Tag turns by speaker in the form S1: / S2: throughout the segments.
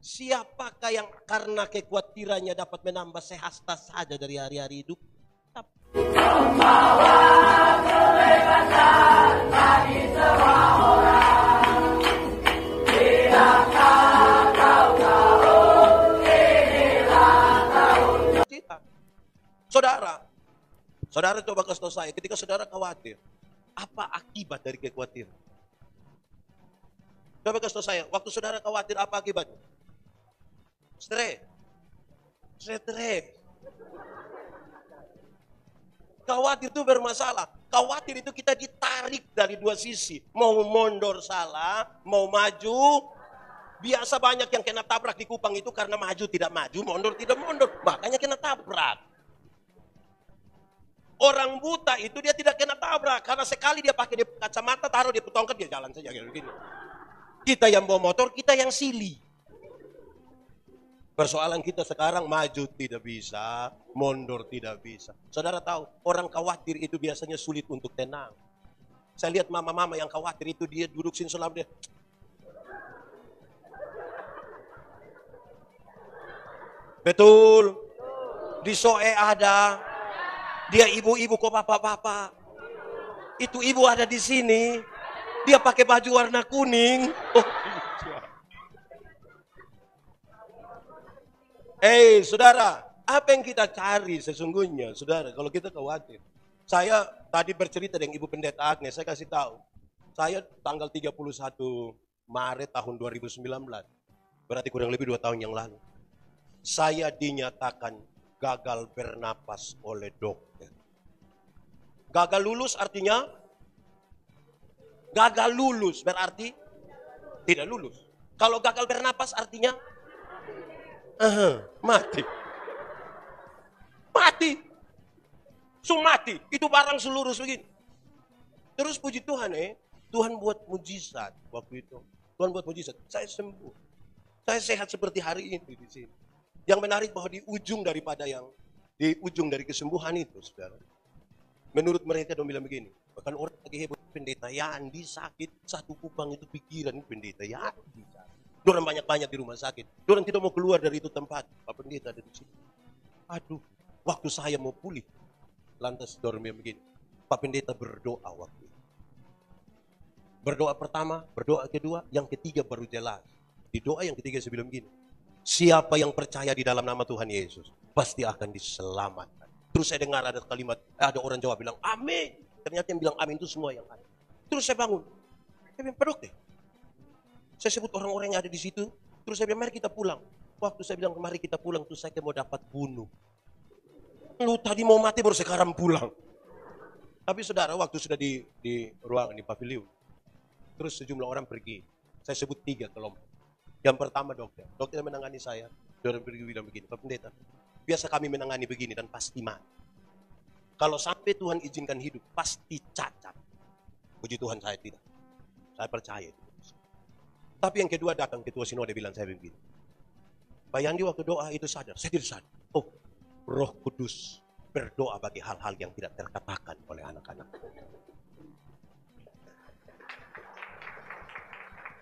S1: Siapakah yang karena kekhawatirannya dapat menambah sehasta saja dari hari-hari hidup? Saudara coba kasih tahu saya, ketika saudara khawatir, apa akibat dari kekhawatiran? Coba kasih tahu saya, waktu saudara khawatir apa akibatnya? Stres. Khawatir itu bermasalah. Khawatir itu kita ditarik dari dua sisi. Mau mundur salah, mau maju. Biasa banyak yang kena tabrak di Kupang itu karena maju tidak maju, mundur tidak mundur. Makanya kena tabrak. Orang buta itu dia tidak kena tabrak. Karena sekali dia pakai kacamata, taruh di tongkat, dia jalan saja kayak begini. Kita yang bawa motor, kita yang silih. Persoalan kita sekarang maju tidak bisa, mundur tidak bisa. Saudara tahu, orang khawatir itu biasanya sulit untuk tenang. Saya lihat mama-mama yang khawatir itu dia duduk sini selama dia. Betul. Di Soe ada. Dia ibu-ibu kok bapak-bapak. Itu ibu ada di sini. Dia pakai baju warna kuning. Oh. Saudara, apa yang kita cari sesungguhnya, saudara, kalau kita khawatir. Saya tadi bercerita dengan Ibu Pendeta Agnes, saya kasih tahu. Saya tanggal 31 Maret tahun 2019, berarti kurang lebih 2 tahun yang lalu. Saya dinyatakan gagal bernapas oleh dokter. Gagal lulus artinya? Gagal lulus berarti tidak lulus. Kalau gagal bernapas artinya? Mati. Mati. Itu barang seluruh begini. Terus puji Tuhan Tuhan buat mujizat waktu itu. Tuhan buat mujizat. Saya sembuh. Saya sehat seperti hari ini di sini. Yang menarik bahwa di ujung dari kesembuhan itu, saudara. Menurut mereka dong bilang begini. Bahkan orang lagi heboh pendeta Yandi sakit, satu Kupang itu pikiran pendeta Yandi sakit. Dorang banyak-banyak di rumah sakit. Dorang tidak mau keluar dari itu tempat. Pak Pendeta ada di situ. Aduh, waktu saya mau pulih. Lantas dorang bilang begini. Pak Pendeta berdoa waktu itu. Berdoa pertama, berdoa kedua, yang ketiga baru jelas. Di doa yang ketiga saya bilang begini. Siapa yang percaya di dalam nama Tuhan Yesus, pasti akan diselamatkan. Terus saya dengar ada kalimat, ada orang Jawa bilang, amin. Ternyata yang bilang amin itu semua yang ada. Terus saya bangun. Saya bilang, Pak Dokter. Saya sebut orang-orang yang ada di situ. Terus saya bilang, mari kita pulang. Waktu saya bilang, mari kita pulang, terus saya mau dapat bunuh. Lu tadi mau mati baru sekarang pulang. Tapi saudara, waktu sudah di ruangan, di pavilion. Terus sejumlah orang pergi. Saya sebut 3 kelompok. Yang pertama dokter. Dokter yang menangani saya. Dokter pergi bilang begini, Pak Pendeta, biasa kami menangani begini dan pasti mati. Kalau sampai Tuhan izinkan hidup, pasti cacat. Puji Tuhan saya tidak. Saya percaya itu. Tapi yang kedua datang ketua sinode bilang saya begini. Pak Yandi waktu doa itu sadar, saya tidak sadar. Oh, Roh Kudus berdoa bagi hal-hal yang tidak terkatakan oleh anak-anak.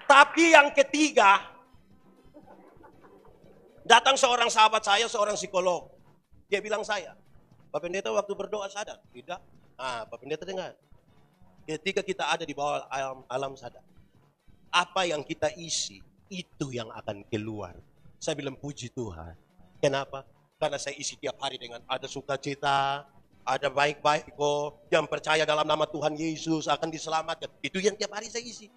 S1: Tapi yang ketiga, datang seorang sahabat saya, seorang psikolog. Dia bilang saya, Pak Pendeta waktu berdoa sadar? Tidak. Pak Pendeta dengar. Ketika kita ada di bawah alam sadar. Apa yang kita isi, itu yang akan keluar. Saya bilang puji Tuhan. Kenapa? Karena saya isi tiap hari dengan ada sukacita, ada baik-baik kok, yang percaya dalam nama Tuhan Yesus akan diselamatkan. Itu yang tiap hari saya isi.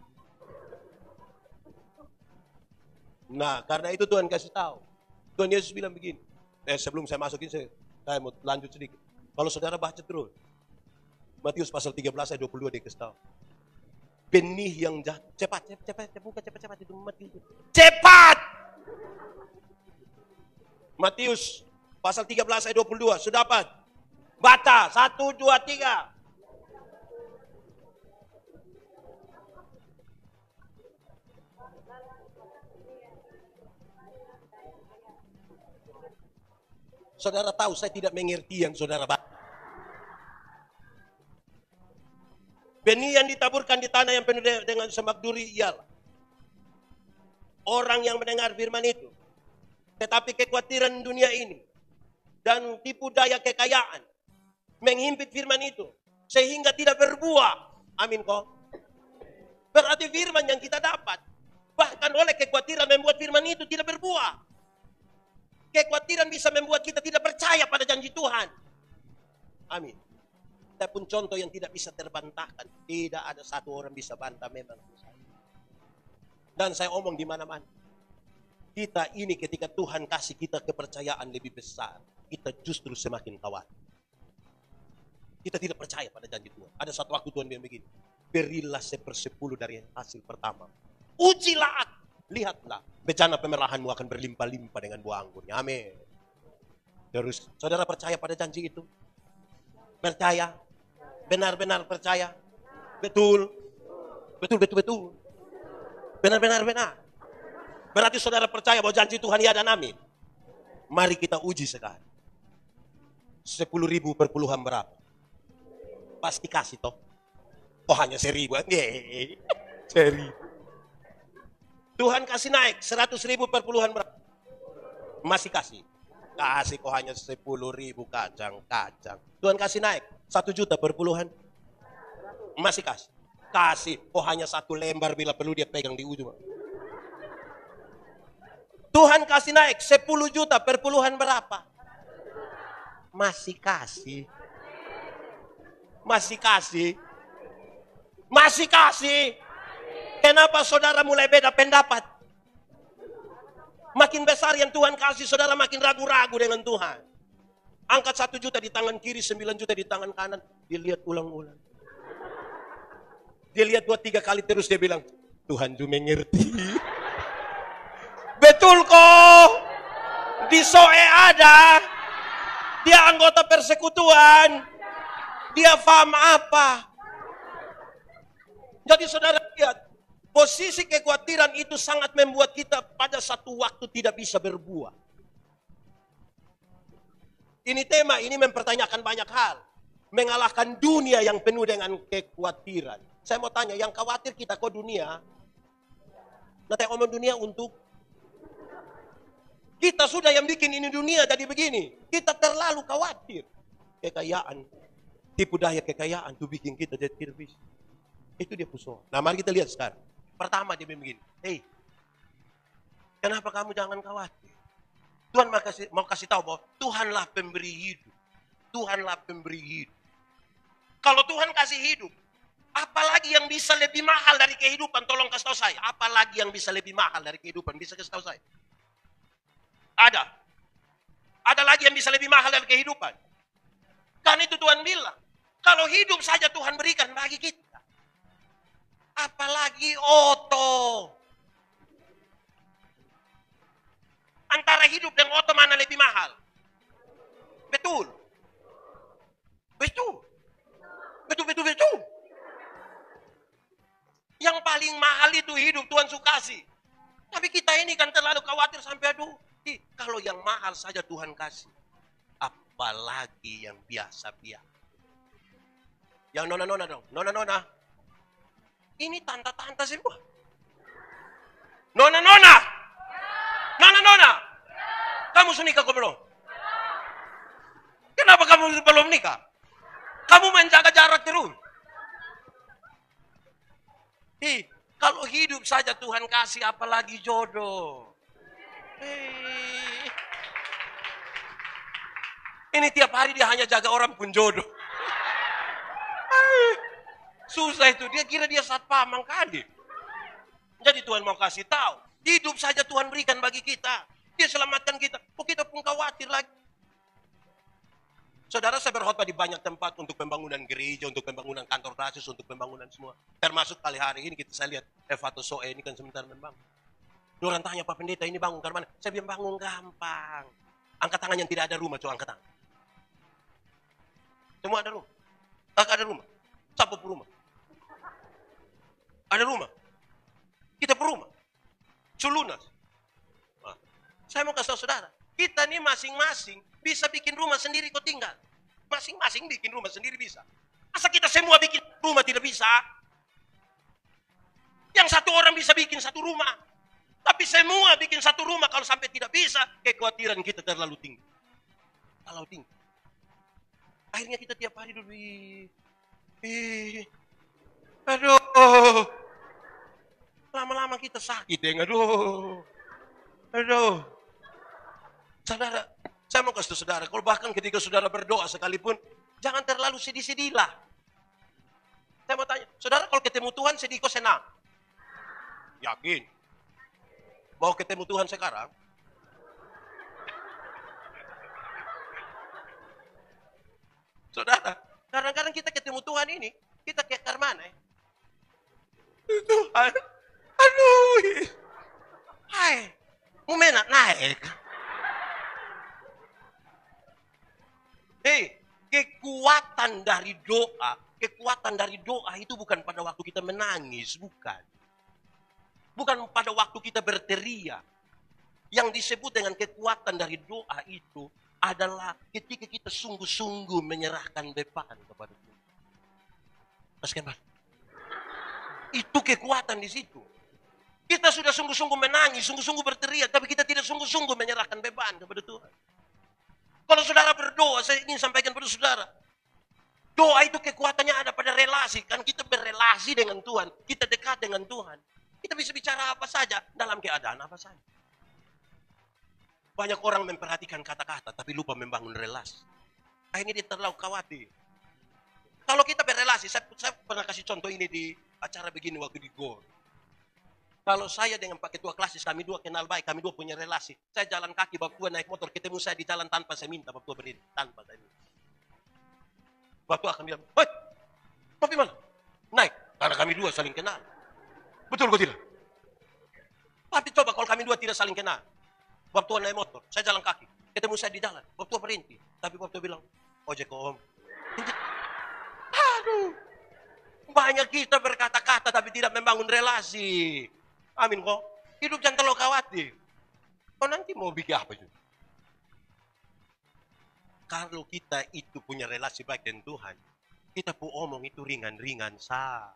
S1: Nah, karena itu Tuhan kasih tahu. Tuhan Yesus bilang begini. Sebelum saya masukin, saya mau lanjut sedikit. Kalau saudara baca terus. Matius pasal 13 ayat 22 dia kasih tahu. Benih yang jahat. Cepat itu Matius. Cepat! Matius pasal 13 ayat 22. Sudah dapat? Baca. 1, 2, 3. Saudara tahu saya tidak mengerti yang saudara baca. Benih yang ditaburkan di tanah yang penuh dengan semak duri ialah orang yang mendengar firman itu. Tetapi kekhawatiran dunia ini dan tipu daya kekayaan menghimpit firman itu sehingga tidak berbuah. Amin kok. Berarti firman yang kita dapat bahkan oleh kekhawatiran membuat firman itu tidak berbuah. Kekhawatiran bisa membuat kita tidak percaya pada janji Tuhan. Amin. Tapi pun contoh yang tidak bisa terbantahkan. Tidak ada satu orang bisa bantah memang. Dan saya omong di mana-mana. Kita ini ketika Tuhan kasih kita kepercayaan lebih besar, kita justru semakin khawatir. Kita tidak percaya pada janji Tuhan. Ada satu waktu Tuhan bilang begini, berilah 1/10 dari hasil pertama. Ujilah aku, lihatlah, bencana pemerahanmu akan berlimpah-limpah dengan buah anggurnya. Amin. Terus, saudara percaya pada janji itu? Percaya? Benar-benar percaya? Betul? Betul. Benar. Berarti saudara percaya bahwa janji Tuhan ya dan amin. Mari kita uji sekarang. 10.000 perpuluhan berapa? Pasti kasih toh. Oh hanya 1.000. 1.000. Tuhan kasih naik 100.000 perpuluhan berapa? Masih kasih. Kasih kok hanya 10.000 kacang. Tuhan kasih naik 1 juta perpuluhan. Masih kasih. Kasih kok hanya 1 lembar bila perlu dia pegang di ujung. Tuhan kasih naik 10 juta perpuluhan berapa? Masih kasih. Kenapa saudara mulai beda pendapat? Makin besar yang Tuhan kasih, saudara makin ragu-ragu dengan Tuhan. Angkat 1 juta di tangan kiri, 9 juta di tangan kanan. Dia lihat ulang-ulang. Dia lihat 2-3 kali terus dia bilang, Tuhan juga mengerti. Betul kok. Di Soe ada. Dia anggota persekutuan. Dia paham apa. Jadi saudara lihat. Posisi kekhawatiran itu sangat membuat kita pada satu waktu tidak bisa berbuah. Ini tema, ini mempertanyakan banyak hal. Mengalahkan dunia yang penuh dengan kekhawatiran. Saya mau tanya, yang khawatir kita kok dunia? Nanti omong dunia untuk kita sudah yang bikin ini dunia jadi begini. Kita terlalu khawatir. Kekayaan, tipu daya kekayaan itu bikin kita jadi tidak bisa. Itu dia persoalan. Nah mari kita lihat sekarang. Pertama dia begini, hey, kenapa kamu jangan khawatir? Tuhan mau kasih tahu bahwa Tuhanlah pemberi hidup. Tuhanlah pemberi hidup. Kalau Tuhan kasih hidup, apalagi yang bisa lebih mahal dari kehidupan? Tolong kasih tahu saya. Apalagi yang bisa lebih mahal dari kehidupan? Bisa kasih tahu saya? Ada. Ada lagi yang bisa lebih mahal dari kehidupan. Kan itu Tuhan bilang. Kalau hidup saja Tuhan berikan bagi kita. Apalagi oto. Antara hidup dan oto mana lebih mahal? Betul. Yang paling mahal itu hidup Tuhan kasih. Tapi kita ini kan terlalu khawatir sampai aduh. Kalau yang mahal saja Tuhan kasih. Apalagi yang biasa-biasa. Yang nona-nona dong. Nona-nona. Ini tante-tante semua. Nona-nona. Nona-nona. Kamu sudah nikah kok belum? Kenapa kamu belum nikah? Kamu menjaga jarak terus. Kalau hidup saja Tuhan kasih apalagi jodoh. Ini tiap hari dia hanya jaga orang pun jodoh. Susah itu, dia kira dia satpam mangkali. Jadi Tuhan mau kasih tahu, hidup saja Tuhan berikan bagi kita. Dia selamatkan kita, kok kita pun khawatir lagi. Saudara, saya berkhotbah di banyak tempat untuk pembangunan gereja, untuk pembangunan kantor rasus, untuk pembangunan semua. Termasuk kali hari ini saya lihat Evato Soe ini kan sebentar membangun. Orang tanya, Pak Pendeta ini bangun ke mana? Saya bilang bangun gampang. Angkat tangan yang tidak ada rumah, coba angkat tangan. Semua ada rumah. Tak ada rumah. Siapa rumah? Ada rumah. Kita perumah. Sulunas. Nah, saya mau kasih tahu saudara. Kita nih masing-masing bisa bikin rumah sendiri kok tinggal. Masing-masing bikin rumah sendiri bisa. Masa kita semua bikin rumah tidak bisa? Yang satu orang bisa bikin satu rumah. Tapi semua bikin satu rumah, kalau sampai tidak bisa, kekhawatiran kita terlalu tinggi. Terlalu tinggi. Akhirnya kita tiap hari dulu, aduh, lama-lama kita sakit ya, aduh. Saudara, saya mau kasih tahu saudara, kalau bahkan ketika saudara berdoa sekalipun, jangan terlalu sedih-sedihlah. Saya mau tanya, saudara kalau ketemu Tuhan sedih kok senang? Yakin? Mau ketemu Tuhan sekarang? Saudara, kadang-kadang kita ketemu Tuhan ini, kita kayak mana ya? Tuhan, aduh, hai, mau naik. Hei, kekuatan dari doa itu bukan pada waktu kita menangis, bukan. Bukan pada waktu kita berteriak. Yang disebut dengan kekuatan dari doa itu adalah ketika kita sungguh-sungguh menyerahkan beban kepada Tuhan. Mas Kemal, itu kekuatan di situ. Kita sudah sungguh-sungguh menangis, sungguh-sungguh berteriak, tapi kita tidak sungguh-sungguh menyerahkan beban kepada Tuhan. Kalau saudara berdoa, saya ingin sampaikan pada saudara, doa itu kekuatannya ada pada relasi. Kan kita berrelasi dengan Tuhan, kita dekat dengan Tuhan. Kita bisa bicara apa saja, dalam keadaan apa saja. Banyak orang memperhatikan kata-kata, tapi lupa membangun relasi. Akhirnya dia terlalu khawatir. Kalau kita berrelasi, saya pernah kasih contoh ini di acara begini waktu di GOR. Kalau saya dengan Pak Ketua Klasis, kami dua kenal baik, kami dua punya relasi. Saya jalan kaki, Bapak Tua naik motor, ketemu saya di jalan tanpa saya minta, Bapak Tua berdiri, tanpa saya minta. Bapak Tua akan bilang, hei, Bapak mana? Naik, karena kami dua saling kenal. Betul kok tidak? Tapi coba kalau kami dua tidak saling kenal. Bapak Tua naik motor, saya jalan kaki, ketemu saya di jalan, Bapak Tua berhenti. Tapi Bapak Tua bilang, ojek om. Aduh, banyak kita berkata-kata tapi tidak membangun relasi. Amin kok. Hidup jangan terlalu khawatir. Kau nanti mau bikin apa juga? Kalau kita itu punya relasi baik dengan Tuhan, kita pun omong itu ringan-ringan sah.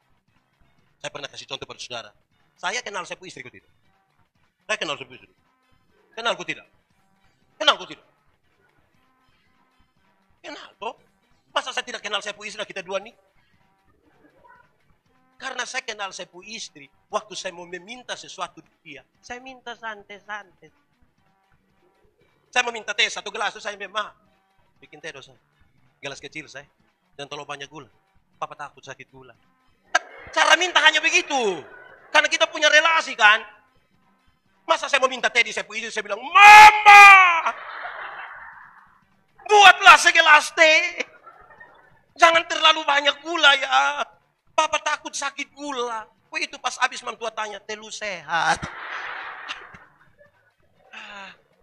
S1: Saya pernah kasih contoh pada saudara. Saya kenal saya istriku tidak. Saya kenal saya istri. Kenalku tidak. Kenalku tidak. Kenal toh? Masa saya tidak kenal saya istri kita dua nih? Karena saya kenal saya istri, waktu saya mau meminta sesuatu dia, saya minta santai-santai. Saya meminta teh 1 gelas, saya memang bikin teh dosa. Gelas kecil saya, dan terlalu banyak gula. Papa takut sakit gula. Cara minta hanya begitu, karena kita punya relasi kan. Masa saya mau minta teh di saya istri, saya bilang, Mama, buatlah segelas teh. Jangan terlalu banyak gula ya. Papa takut sakit gula. Wah itu pas habis Mam Tua tanya, telu sehat.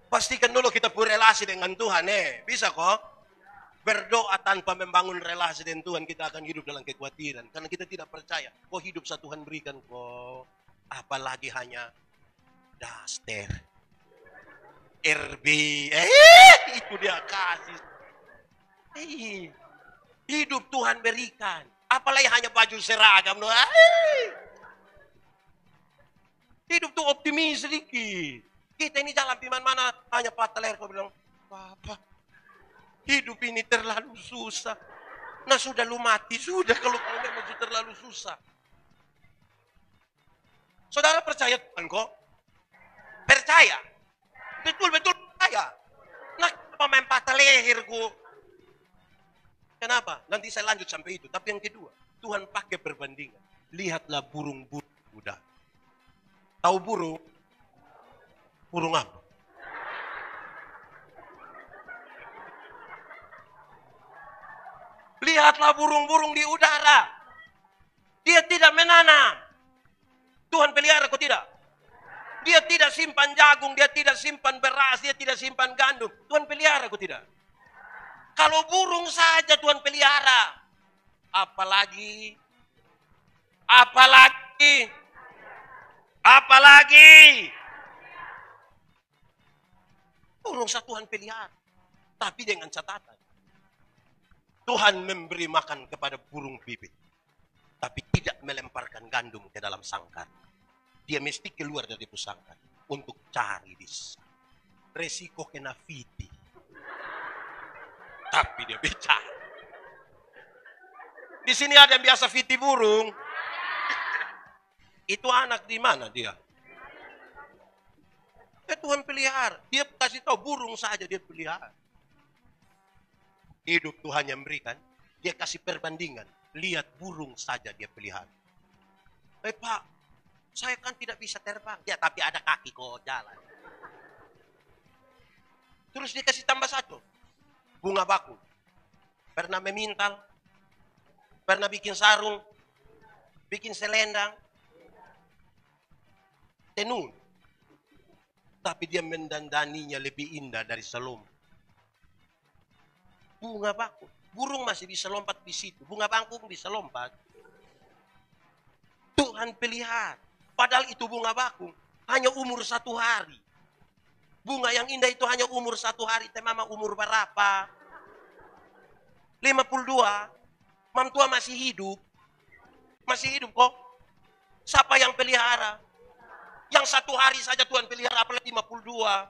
S1: Pastikan dulu kita punya relasi dengan Tuhan. Bisa kok. Berdoa tanpa membangun relasi dengan Tuhan, kita akan hidup dalam kekhawatiran. Karena kita tidak percaya. Kok hidup satu Tuhan berikan kok. Apalagi hanya daster. RB. Itu dia kasih. Hidup Tuhan berikan. Apalagi hanya baju seragam. Hidup tuh optimis sedikit. Kita ini jalan di mana hanya patah leher. Kau bilang, Papa, hidup ini terlalu susah. Nah sudah lu mati, sudah kalau memang itu terlalu susah. Saudara percaya Tuhan kok? Percaya? Betul-betul percaya. Nah kenapa main patah leherku? Kenapa? Nanti saya lanjut sampai itu. Tapi yang kedua, Tuhan pakai perbandingan. Lihatlah burung-burung udara. Tahu burung? Burung apa? Lihatlah burung-burung di udara. Dia tidak menanam. Tuhan pelihara kok tidak? Dia tidak simpan jagung, dia tidak simpan beras, dia tidak simpan gandum. Tuhan pelihara kok tidak? Kalau burung saja Tuhan pelihara, apalagi burung satu Tuhan pelihara. Tapi dengan catatan, Tuhan memberi makan kepada burung pipit, tapi tidak melemparkan gandum ke dalam sangkar. Dia mesti keluar dari sangkar. untuk cari di sana. Resiko kena fiti. Tapi dia bicara. Di sini ada yang biasa fiti burung. Itu anak di mana dia? Tuhan pelihara. Dia kasih tahu burung saja dia pelihara. Hidup Tuhan yang berikan. Dia kasih perbandingan. Lihat burung saja dia pelihara. Pak, saya kan tidak bisa terbang. Ya, tapi ada kaki kok jalan. Terus dia kasih tambah satu. Bunga bakung. Pernah memintal. Pernah bikin sarung. Bikin selendang. Tenun. Tapi dia mendandaninya lebih indah dari selom. Bunga bakung. Burung masih bisa lompat di situ. Bunga bakung bisa lompat. Tuhan pelihara. Padahal itu bunga bakung. Hanya umur 1 hari. Bunga yang indah itu hanya umur 1 hari. Mama umur berapa? 52. Mam tua masih hidup. Masih hidup kok. Siapa yang pelihara? Yang 1 hari saja Tuhan pelihara, apalagi 52.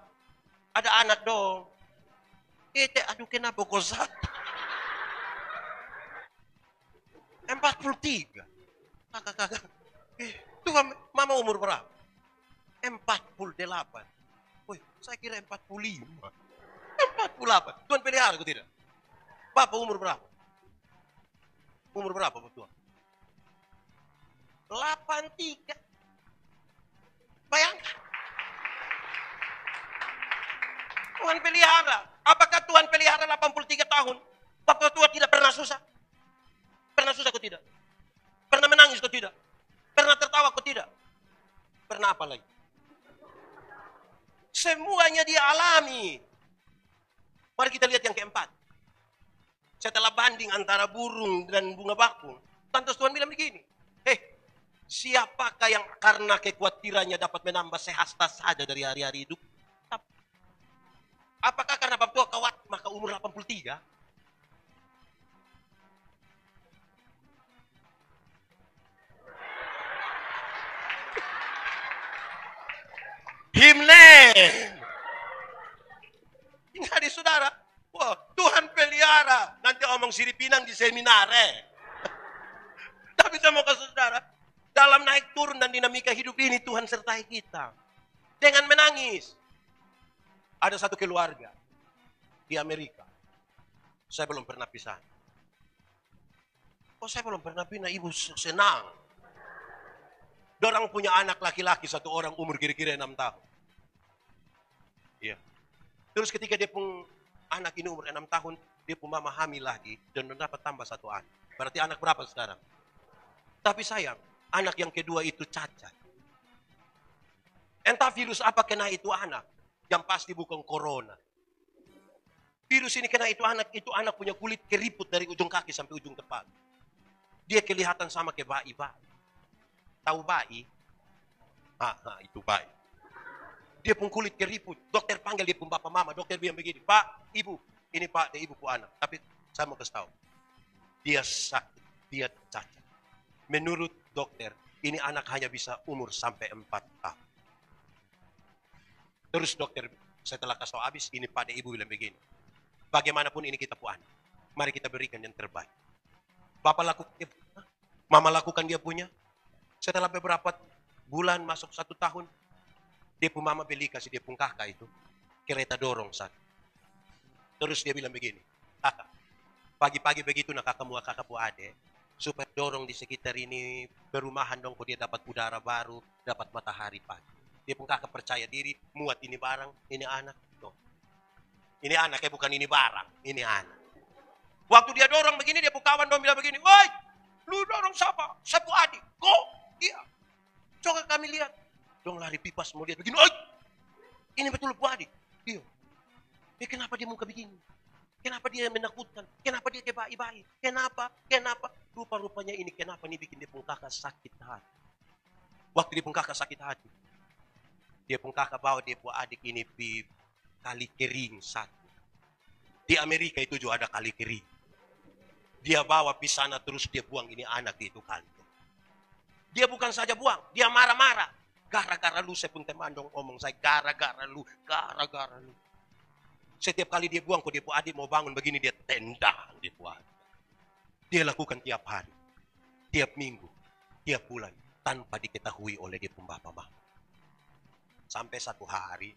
S1: Ada anak dong. Aduh kenapa kok 43. Kakak. Tuhan, mama umur berapa? 48. Wih, saya kira 45. 48. Tuhan pelihara kok tidak? Bapak umur berapa? Umur berapa Pak Tuhan? 83. Bayangkan. Tuhan pelihara. Apakah Tuhan pelihara 83 tahun? Bapak tua tidak pernah susah? Pernah susah kok tidak? Pernah menangis kok tidak? Pernah tertawa kok tidak? Pernah apa lagi? Semuanya dia alami. Mari kita lihat yang keempat. Setelah banding antara burung dan bunga bakung, lantas Tuhan bilang begini, siapakah yang karena kekhawatirannya dapat menambah sehasta saja dari hari-hari hidup? Apakah karena Bapak tua khawatir maka umur 83? Himne. Ingat di saudara. Wah, Tuhan pelihara. Nanti omong siripinang di seminar. Tapi saya mau ke saudara. Dalam naik turun dan dinamika hidup ini Tuhan sertai kita. Dengan menangis. Ada satu keluarga. Di Amerika. Saya belum pernah pisah. Saya belum pernah pindah. Ibu senang. Dorang punya anak laki-laki 1 orang umur kira-kira 6 tahun. Iya. Terus ketika dia pun anak ini umur 6 tahun, dia pun mama hamil lagi dan dapat tambah 1 anak. Berarti anak berapa sekarang? Tapi sayang, anak yang kedua itu cacat. Entah virus apa kena itu anak, yang pasti bukan corona. Virus ini kena itu anak punya kulit keriput dari ujung kaki sampai ujung kepala. Dia kelihatan sama kayak bayi-bayi. Tahu bayi? Itu bayi. Dia pun kulit keriput. Dokter panggil dia pun bapak mama. Dokter bilang begini, Pak, Ibu. Ini Pak, dia Ibu pun anak. Tapi saya mau kasih tahu. Dia sakit. Dia cacat. Menurut dokter, ini anak hanya bisa umur sampai 4 tahun. Terus dokter setelah kasih tahu habis, ini Pak, dia Ibu bilang begini. Bagaimanapun ini kita pun anak. Mari kita berikan yang terbaik. Bapak lakukan dia punya. Mama lakukan dia punya. Setelah beberapa bulan masuk 1 tahun, dia pun mama beli kasih dia pun kakak itu kereta dorong saat. Terus dia bilang begini, kakak, pagi-pagi begitu nak kakak mua kakak pu ade, supaya dorong di sekitar ini perumahan dong, kok dia dapat udara baru, dapat matahari pagi. Dia pun kakak percaya diri, muat ini barang, ini anak. Tuh. Ini anak bukan ini barang, ini anak. Waktu dia dorong begini, dia pun kawan dong bilang begini, woi, lu dorong siapa? Siapa adik? Kok? Iya. Coba kami lihat. Dong lari pipas mau lihat begini. Oi! Ini betul Bu Adik. Iya. Kenapa dia muka begini? Kenapa dia menakutkan? Kenapa dia kayak bayi-bayi? Kenapa? Rupa-rupanya ini kenapa nih bikin dia pun kakak sakit hati. Waktu dia pun kakak sakit hati. Dia pun kakak bawa dia pun adik ini di kali kering satu. Di Amerika itu juga ada kali kering. Dia bawa di sana terus dia buang ini anak itu kali. Dia bukan saja buang, dia marah-marah. Gara-gara lu saya pun temandong omong saya, gara-gara lu, gara-gara lu. Setiap kali dia buang, kok dia adik mau bangun begini, dia tendang dia buat. Dia lakukan tiap hari, tiap minggu, tiap bulan, tanpa diketahui oleh dia pembapa mama. Sampai satu hari,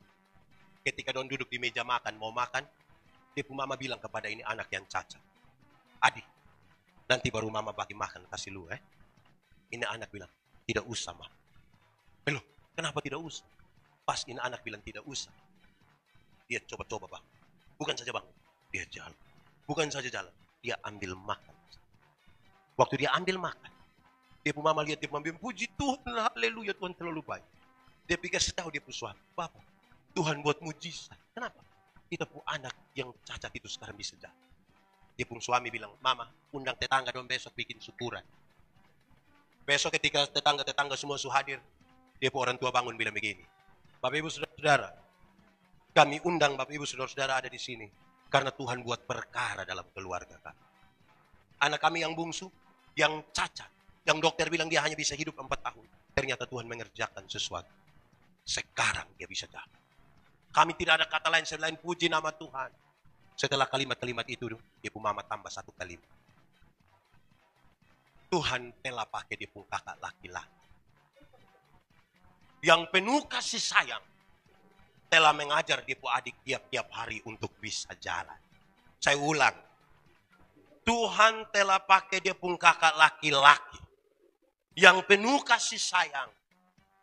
S1: ketika don duduk di meja makan, mau makan, dia pun mama bilang kepada ini anak yang cacat. Adik, nanti baru mama bagi makan, kasih lu Ini anak bilang, tidak usah mama. Loh, kenapa tidak usah? Pas ini anak bilang tidak usah. Dia coba-coba bang. Bukan saja bang, dia jalan. Bukan saja jalan, dia ambil makan. Waktu dia ambil makan, dia pun mama lihat, dia pun ambil, puji Tuhan, haleluya, Tuhan terlalu baik. Dia pikir setahu dia pun suami, Bapak, Tuhan buat mujizat. Kenapa? Kita pun anak yang cacat itu sekarang bisa jalan. Dia pun suami bilang, mama, undang tetangga dong besok bikin syukuran. Besok ketika tetangga-tetangga semua hadir, dia pun orang tua bangun bilang begini, Bapak Ibu Saudara, kami undang Bapak Ibu Saudara ada di sini karena Tuhan buat perkara dalam keluarga kami. Anak kami yang bungsu, yang cacat, yang dokter bilang dia hanya bisa hidup 4 tahun. Ternyata Tuhan mengerjakan sesuatu. Sekarang dia bisa jalan. Kami tidak ada kata lain selain puji nama Tuhan. Setelah kalimat-kalimat itu, dia pun mama tambah satu kalimat. Tuhan telah pakai dia pun kakak laki-laki yang penuh kasih sayang, telah mengajar dia pun adik tiap-tiap hari untuk bisa jalan. Saya ulang, Tuhan telah pakai dia pun kakak laki-laki yang penuh kasih sayang,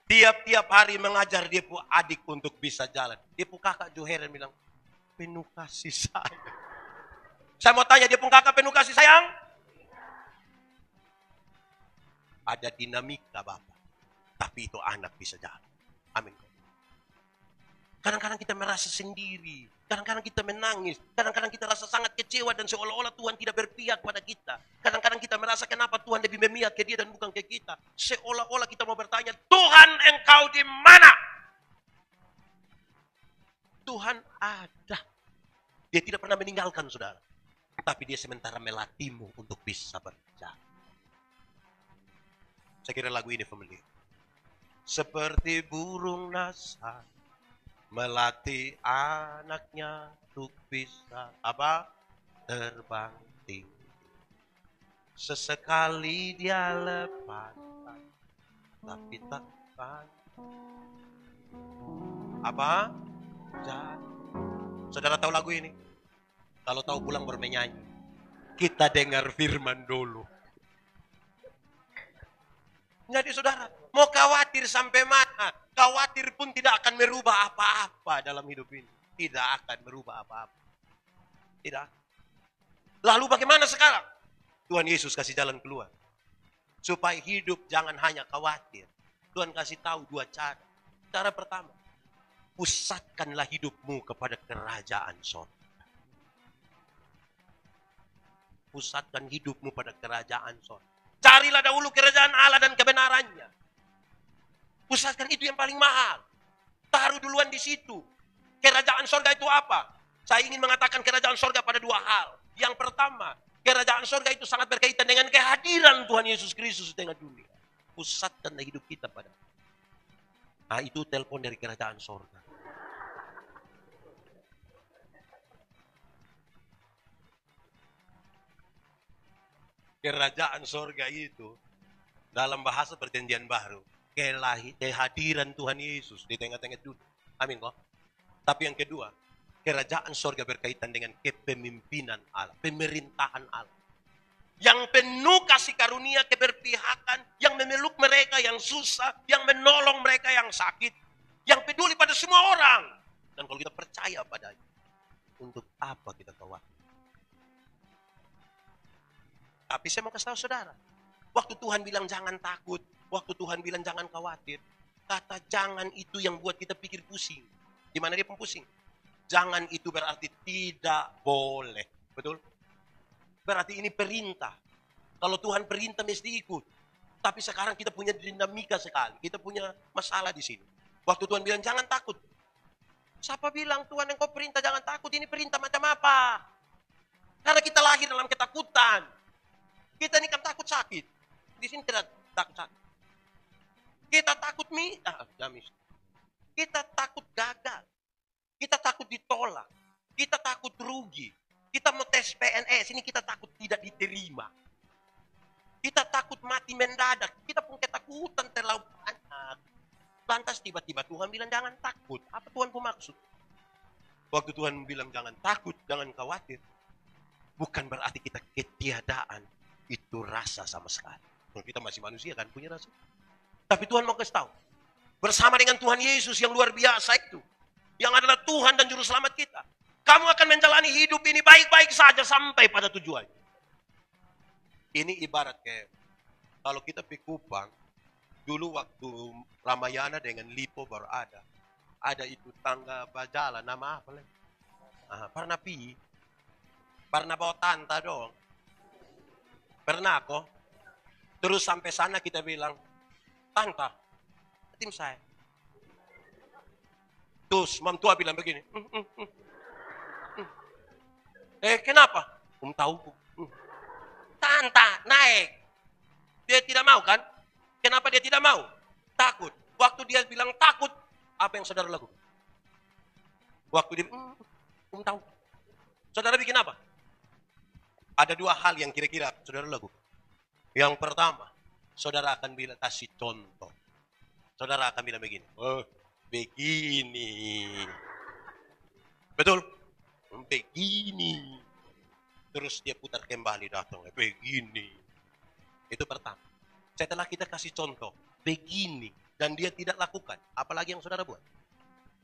S1: tiap-tiap hari mengajar dia pun adik untuk bisa jalan. Dia pun kakak Joheren bilang, penuh kasih sayang. Saya mau tanya, dia pun kakak penuh kasih sayang? Ada dinamika Bapak. Tapi itu anak bisa jalan. Amin. Kadang-kadang kita merasa sendiri. Kadang-kadang kita menangis. Kadang-kadang kita rasa sangat kecewa dan seolah-olah Tuhan tidak berpihak pada kita. Kadang-kadang kita merasa kenapa Tuhan lebih memihak ke dia dan bukan ke kita. Seolah-olah kita mau bertanya, Tuhan engkau di mana? Tuhan ada. Dia tidak pernah meninggalkan saudara. Tapi dia sementara melatihmu untuk bisa berjalan. Saya kira lagu ini familiar. Seperti burung nasar melatih anaknya untuk bisa terbang tinggi. Sesekali dia lepaskan, tapi takkan jalan. Saudara tahu lagu ini? Kalau tahu pulang bernyanyi. Kita dengar firman dulu. Jadi saudara, mau khawatir sampai mana? Khawatir pun tidak akan merubah apa-apa dalam hidup ini. Tidak akan merubah apa-apa. Tidak. Lalu bagaimana sekarang? Tuhan Yesus kasih jalan keluar. Supaya hidup jangan hanya khawatir. Tuhan kasih tahu 2 cara. Cara pertama, pusatkanlah hidupmu kepada kerajaan sorga. Pusatkan hidupmu pada kerajaan sorga. Carilah dahulu kerajaan Allah dan kebenarannya. Pusatkan itu yang paling mahal. Taruh duluan di situ. Kerajaan sorga itu apa? Saya ingin mengatakan kerajaan sorga pada 2 hal. Yang pertama, kerajaan sorga itu sangat berkaitan dengan kehadiran Tuhan Yesus Kristus di tengah dunia. Pusatkanlah hidup kita pada. Nah, itu telepon dari kerajaan sorga. Kerajaan sorga itu dalam bahasa perjanjian baru kehadiran Tuhan Yesus di tengah-tengah dunia. Amin kok. Tapi yang kedua, kerajaan sorga berkaitan dengan kepemimpinan Allah, pemerintahan Allah. Yang penuh kasih karunia, keberpihakan, yang memeluk mereka yang susah, yang menolong mereka yang sakit, yang peduli pada semua orang. Dan kalau kita percaya padanya, untuk apa kita khawatir? Tapi saya mau kasih tahu saudara, waktu Tuhan bilang jangan takut, waktu Tuhan bilang jangan khawatir, kata jangan itu yang buat kita pikir pusing. Di mana dia pusing? Jangan itu berarti tidak boleh. Betul? Berarti ini perintah. Kalau Tuhan perintah mesti ikut. Tapi sekarang kita punya dinamika sekali. Kita punya masalah di sini. Waktu Tuhan bilang jangan takut. Siapa bilang Tuhan engkau perintah jangan takut? Ini perintah macam apa? Karena kita lahir dalam ketakutan. Kita ini kan takut sakit. Di sini tidak takut sakit. Kita takut kita takut gagal. Kita takut ditolak. Kita takut rugi. Kita mau tes PNS, ini kita takut tidak diterima. Kita takut mati mendadak. Kita punya ketakutan terlalu banyak. Lantas tiba-tiba Tuhan bilang jangan takut. Apa Tuhan maksud? Waktu Tuhan bilang jangan takut, jangan khawatir. Bukan berarti kita ketiadaan itu rasa sama sekali. Kita masih manusia kan punya rasa. Tapi Tuhan mau kasih tahu. Bersama dengan Tuhan Yesus yang luar biasa itu. Yang adalah Tuhan dan Juru Selamat kita. Kamu akan menjalani hidup ini baik-baik saja sampai pada tujuan. Ini ibarat kayak kalau kita pergi Kupang, dulu waktu Ramayana dengan Lipo baru ada. Ada itu tangga Bajala, nama apa lagi? Pernah pi. Pernah bawa tanta dong. Pernah kok. Terus sampai sana kita bilang, tanta, tim saya. Terus mam tua bilang begini. Kenapa? Tahu. Tanta naik. Dia tidak mau kan? Kenapa dia tidak mau? Takut. Waktu dia bilang takut, apa yang saudara lakukan? Waktu dia, tahu. Saudara bikin apa? Ada dua hal yang kira-kira saudara lakukan. Yang pertama, saudara akan bilang kasih contoh. Saudara akan bilang begini. Begini. Betul? Begini. Terus dia putar kembali datang. Begini. Itu pertama. Setelah kita kasih contoh. Begini. Dan dia tidak lakukan. Apalagi yang saudara buat.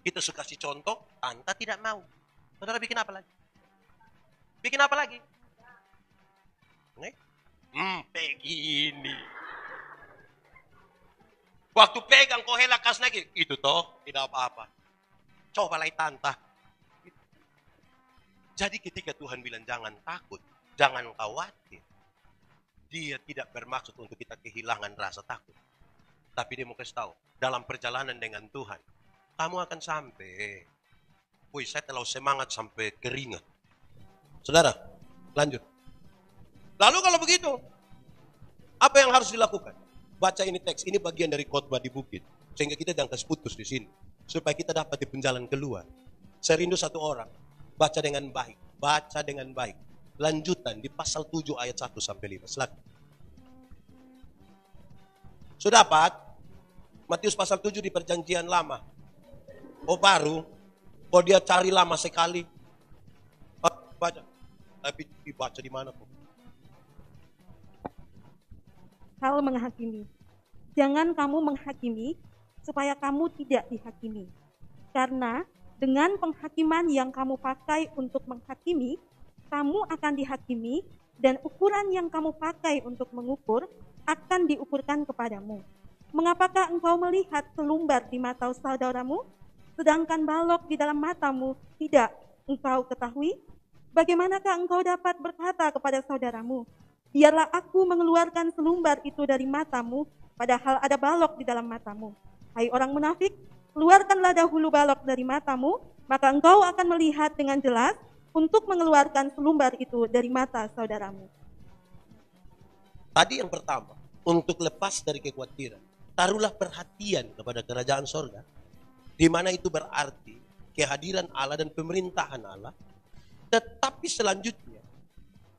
S1: Kita suka kasih contoh. Tanta tidak mau. Saudara bikin apa lagi? Bikin apa lagi? Begini. Waktu pegang kau helakas lagi. Itu toh. Tidak apa-apa. Coba lagi tanta. Jadi ketika Tuhan bilang jangan takut, jangan khawatir. Dia tidak bermaksud untuk kita kehilangan rasa takut. Tapi dia mau kasih tahu, dalam perjalanan dengan Tuhan, kamu akan sampai. Saya terlalu semangat sampai keringat. Saudara, lanjut. Lalu kalau begitu, apa yang harus dilakukan? Baca ini teks, ini bagian dari khotbah di bukit. Sehingga kita jangan putus di sini. Supaya kita dapat di penjalan keluar. Saya rindu satu orang. Baca dengan baik. Baca dengan baik. Lanjutan di pasal 7 ayat 1 sampai 5. Silakan. Sudah dapat? Matius pasal 7 di perjanjian lama. Baru. Dia cari lama sekali. Baca. Tapi dibaca di mana kok?
S2: Hal menghakimi. Jangan kamu menghakimi supaya kamu tidak dihakimi. Karena dengan penghakiman yang kamu pakai untuk menghakimi, kamu akan dihakimi dan ukuran yang kamu pakai untuk mengukur akan diukurkan kepadamu. Mengapakah engkau melihat selumbar di mata saudaramu, sedangkan balok di dalam matamu tidak engkau ketahui? Bagaimanakah engkau dapat berkata kepada saudaramu, biarlah aku mengeluarkan selumbar itu dari matamu, padahal ada balok di dalam matamu? Hai orang munafik, keluarkanlah dahulu balok dari matamu, maka engkau akan melihat dengan jelas untuk mengeluarkan selumbar itu dari mata saudaramu.
S1: Tadi yang pertama, untuk lepas dari kekhawatiran, taruhlah perhatian kepada kerajaan sorga, di mana itu berarti kehadiran Allah dan pemerintahan Allah. Tetapi selanjutnya,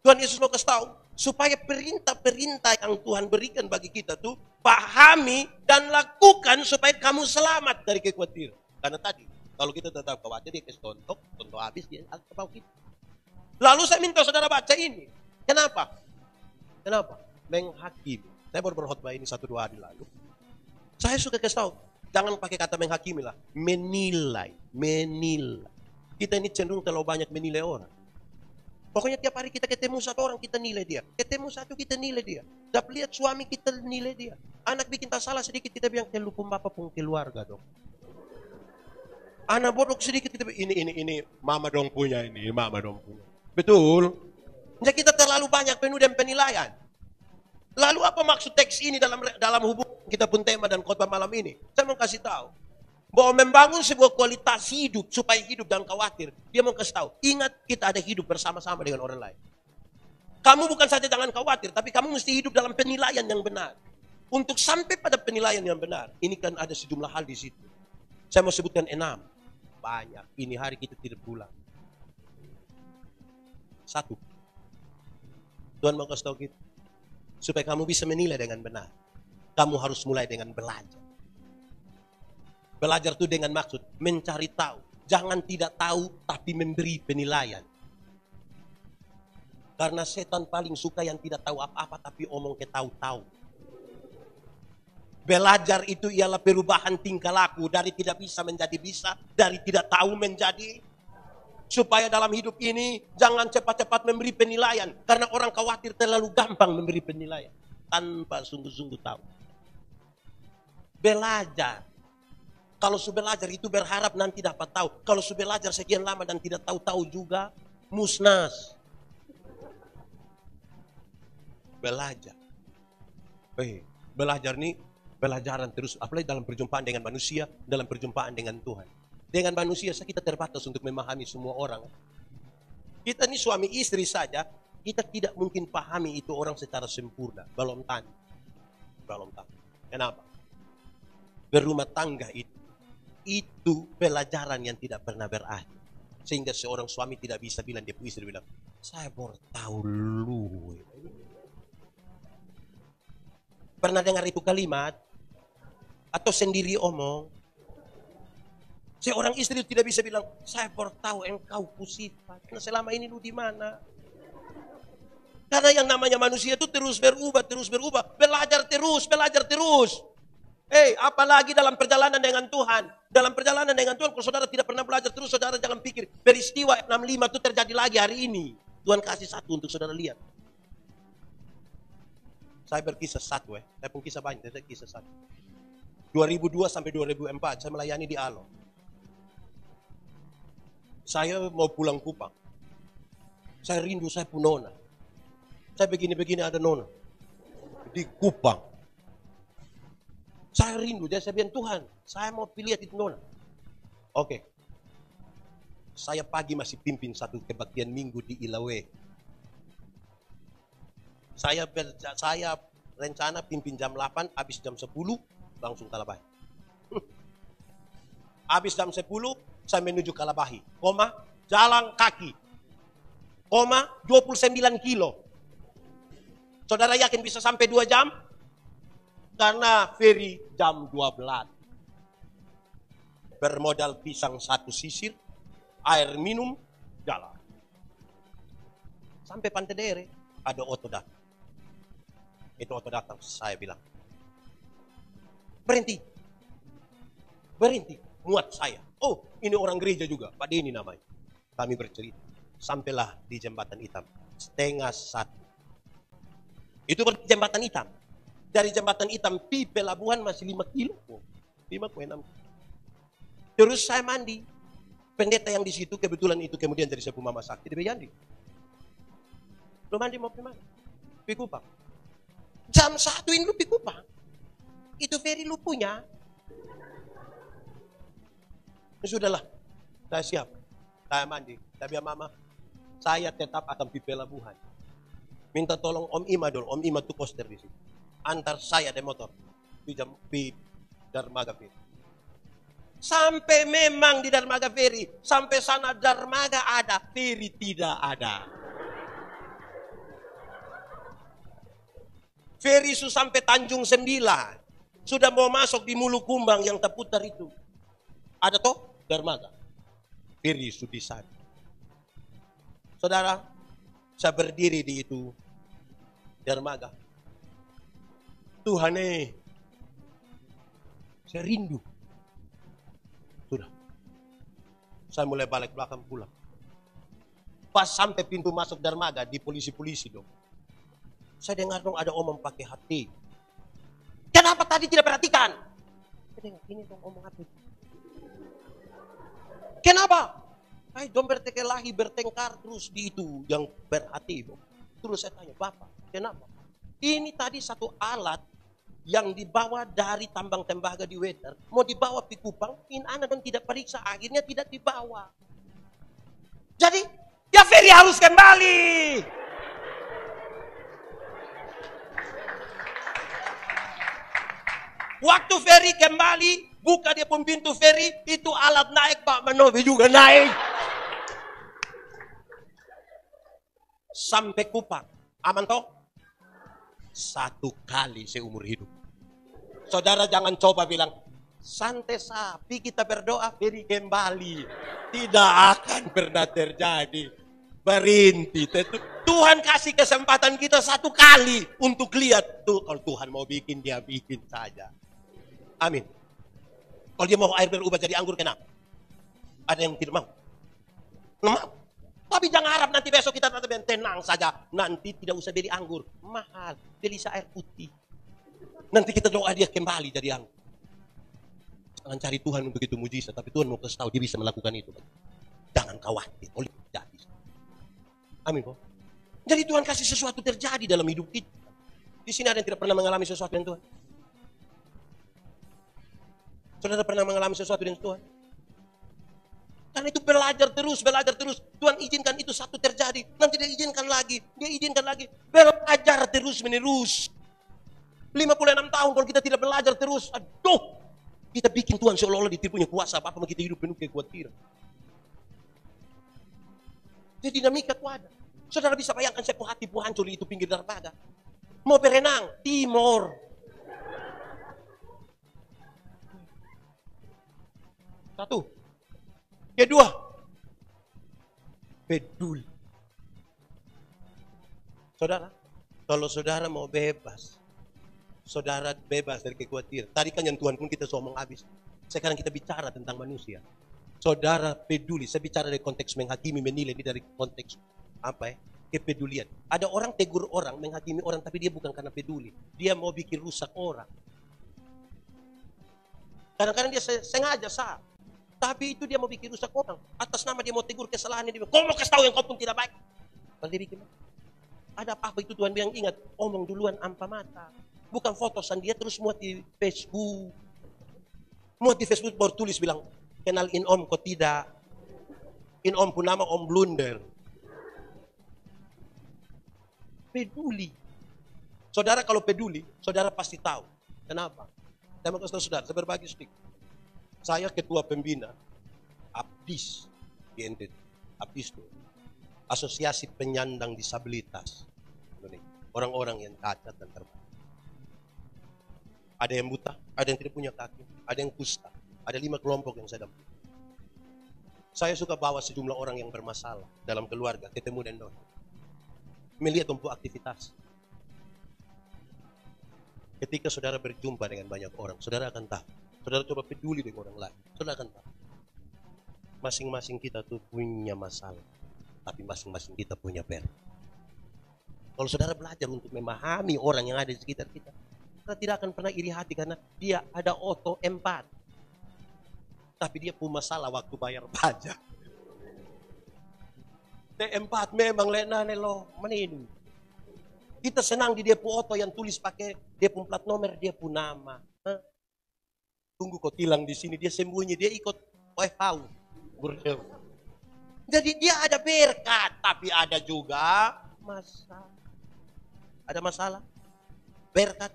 S1: Tuhan Yesus mau kasih tahu, supaya perintah-perintah yang Tuhan berikan bagi kita tuh pahami dan lakukan supaya kamu selamat dari kekhawatiran. Karena tadi kalau kita tetap khawatir dia kasih contoh habis dia kepau kita. Lalu saya minta saudara baca ini. Kenapa? Menghakimi. Saya baru berkhotbah ini 1-2 hari lalu. Saya suka kasih tahu, jangan pakai kata menghakimi lah, menilai. Kita ini cenderung terlalu banyak menilai orang. Pokoknya tiap hari kita ketemu satu orang, kita nilai dia. Ketemu satu, kita nilai dia. Dapat lihat suami, kita nilai dia. Anak bikin tak salah sedikit, kita bilang, lupa bapak pun keluarga dong. Anak bodoh sedikit, kita bilang, ini mama dong punya, ini mama dong punya. Betul? Jadi kita terlalu banyak penuh dan penilaian. Lalu apa maksud teks ini dalam hubungan kita pun tema dan khotbah malam ini? Saya mau kasih tahu. Bahwa membangun sebuah kualitas hidup supaya hidup jangan khawatir. Dia mau kasih tahu, ingat kita ada hidup bersama-sama dengan orang lain. Kamu bukan saja jangan khawatir, tapi kamu mesti hidup dalam penilaian yang benar. Untuk sampai pada penilaian yang benar, ini kan ada sejumlah hal di situ. Saya mau sebutkan 6. Banyak. Ini hari kita tidak pulang. 1. Tuhan mau kasih tahu kita. Supaya kamu bisa menilai dengan benar. Kamu harus mulai dengan belajar. Belajar itu dengan maksud mencari tahu. Jangan tidak tahu tapi memberi penilaian. Karena setan paling suka yang tidak tahu apa-apa tapi omong ke tahu-tahu. Belajar itu ialah perubahan tingkah laku dari tidak bisa menjadi bisa, dari tidak tahu menjadi. Supaya dalam hidup ini jangan cepat-cepat memberi penilaian. Karena orang khawatir terlalu gampang memberi penilaian. Tanpa sungguh-sungguh tahu. Belajar. Kalau sudah belajar itu berharap nanti dapat tahu. Kalau sudah belajar sekian lama dan tidak tahu-tahu juga, musnas. Belajar. Belajar nih, pelajaran terus. Apalagi dalam perjumpaan dengan manusia, dalam perjumpaan dengan Tuhan. Dengan manusia kita terbatas untuk memahami semua orang. Kita ini suami istri saja, kita tidak mungkin pahami itu orang secara sempurna. Belum tentu. Kenapa? Berumah tangga itu pelajaran yang tidak pernah berakhir. Sehingga seorang suami tidak bisa bilang, dia istri bilang, saya baru tahu lu. Pernah dengar itu kalimat? Atau sendiri omong? Seorang istri tidak bisa bilang, saya baru tahu engkau kusifat. Nah, selama ini lu di mana? Karena yang namanya manusia itu terus berubah. Belajar terus. Apalagi dalam perjalanan dengan Tuhan. Dalam perjalanan dengan Tuhan, kalau saudara tidak pernah belajar terus, saudara jangan pikir peristiwa 65 itu terjadi lagi hari ini. Tuhan kasih satu untuk saudara lihat. Saya berkisah satu. Saya pun kisah banyak, saya kisah satu. 2002 sampai 2004, saya melayani di Alo. Saya mau pulang Kupang. Saya rindu, saya pun nona. Saya begini-begini ada nona. Di Kupang. Saya rindu, jadi saya bilang, Tuhan, saya mau pilih itu nona. Oke. Saya pagi masih pimpin satu kebaktian minggu di Ilawe. Saya rencana pimpin jam 8, habis jam 10, langsung Kalabahi. Habis jam 10, saya menuju Kalabahi. Jalan kaki. 29 kilo. Saudara yakin bisa sampai 2 jam? Karena ferry jam 12. Bermodal pisang 1 sisir, air minum, jalan. Sampai Pantai Dere, ada oto datang. Itu oto datang, saya bilang, berhenti, muat saya. Oh, ini orang gereja juga, Pak Denny namanya. Kami bercerita, sampailah di Jembatan Hitam, 12:30. Itu berarti Jembatan Hitam. Dari Jembatan Hitam pi pelabuhan masih 5 kilo. 5,6. Terus saya mandi. Pendeta yang di situ kebetulan itu kemudian jadi sepupu Mama Sakti. Dia mandi. Lu mandi mau kemana? Pi Kupang. Jam 1 ini lu pi Kupang. Itu ferry lu punya. Sudahlah. Saya siap. Saya mandi. Saya bilang, Mama, saya tetap akan pi pelabuhan. Minta tolong Om Ima dulu. Om Ima tuh poster di situ. Antar saya di motor. Di Dermaga Ferry. Sampai memang di Dermaga Ferry. Sampai sana Dermaga ada. Ferry tidak ada. Ferry su sampai Tanjung 9. Sudah mau masuk di Mulukumbang yang terputar itu. Ada toh Dermaga. Ferry su di sana. Saudara, saya berdiri di itu Dermaga. Tuhan saya rindu. Sudah. Saya mulai balik belakang pulang. Pas sampai pintu masuk dermaga di polisi-polisi dong. Saya dengar dong ada omong pakai hati. Kenapa tadi tidak perhatikan? Saya dengar ini dong omong hati. Kenapa? Dong bertekelahi bertengkar terus di itu yang berhati. Terus saya tanya, Bapak, kenapa? Ini tadi satu alat yang dibawa dari tambang tembaga di Weter, mau dibawa di Kupang, ini anak dan tidak periksa, akhirnya tidak dibawa. Jadi, ya ferry harus kembali. Waktu Ferry kembali, buka dia pun pintu Ferry, itu alat naik Pak Manovi juga naik. Sampai Kupang. Aman toh? 1 kali seumur hidup. Saudara jangan coba bilang, santai sapi kita berdoa Ferry kembali. Tidak akan pernah terjadi. Berhenti. Tuhan kasih kesempatan kita 1 kali untuk lihat. Tuh, kalau Tuhan mau bikin, dia bikin saja. Amin. Kalau dia mau air berubah jadi anggur, kenapa? Ada yang tidak mau? Mau. Tapi jangan harap nanti besok kita tenang saja. Nanti tidak usah beli anggur. Mahal. Beli air putih. Nanti kita doa dia kembali jadi anggur. Jangan cari Tuhan untuk itu mujizat. Tapi Tuhan mau kasih tahu dia bisa melakukan itu. Jangan khawatir. Oleh jadi. Amin, Pak. Jadi Tuhan kasih sesuatu terjadi dalam hidup kita. Di sini ada yang tidak pernah mengalami sesuatu dengan Tuhan. Saudara pernah mengalami sesuatu dengan Tuhan? Karena itu belajar terus, belajar terus. Tuhan izinkan itu satu terjadi. Nanti dia izinkan lagi, dia izinkan lagi. Belajar terus menerus. 56 tahun kalau kita tidak belajar terus. Aduh, kita bikin Tuhan seolah-olah dia punya kuasa. Apa-apa kita hidup penuh kekhawatiran. Jadi dinamika itu ada. Saudara bisa bayangkan saya hati hancur itu pinggir dermaga. Mau berenang, Timor. Satu. Kedua, peduli. Saudara, kalau saudara mau bebas, saudara bebas dari kekhawatiran. Tadi kan yang Tuhan pun kita ngomong habis. Sekarang kita bicara tentang manusia. Saudara peduli. Saya bicara dari konteks menghakimi, menilai. Ini dari konteks apa ya? Kepedulian. Ada orang tegur orang, menghakimi orang, tapi dia bukan karena peduli. Dia mau bikin rusak orang. Kadang-kadang dia sengaja salah. Tapi itu dia mau bikin rusak orang. Atas nama dia mau tegur kesalahannya. Dia bilang, kau mau kasih tahu yang kau pun tidak baik. Kalau dia bikin, ada apa-apa itu Tuhan bilang, ingat, omong duluan ampa mata. Bukan fotosan dia terus muat di Facebook. Muat di Facebook baru tulis bilang, kenal in om kok tidak. In om pun nama om blunder. Peduli. Saudara kalau peduli, saudara pasti tahu. Kenapa? Saya mau kasih tahu saudara, saya berbagi sedikit. Saya ketua pembina APDIS di NTT. APDIS itu Asosiasi Penyandang Disabilitas Indonesia. Orang-orang yang cacat dan terbatas. Ada yang buta, ada yang tidak punya kaki, ada yang kusta. Ada 5 kelompok yang saya dampingi. Saya suka bawa sejumlah orang yang bermasalah dalam keluarga, ketemu dan doa. Melihat untuk aktivitas. Ketika saudara berjumpa dengan banyak orang, saudara akan tahu. Saudara coba peduli dengan orang lain. Saudara akan tahu. Masing-masing kita tuh punya masalah. Tapi masing-masing kita punya berkat. Kalau saudara belajar untuk memahami orang yang ada di sekitar kita, saudara tidak akan pernah iri hati karena dia ada oto empat. Tapi dia punya masalah waktu bayar pajak. T4 memang lenane lo meninu. Kita senang di dia pu oto yang tulis pakai dia pun plat nomor, dia pun nama. Tunggu kau tilang di sini, dia sembunyi, dia ikut tahu. Jadi dia ada berkat, tapi ada juga masalah. Ada masalah? Berkat.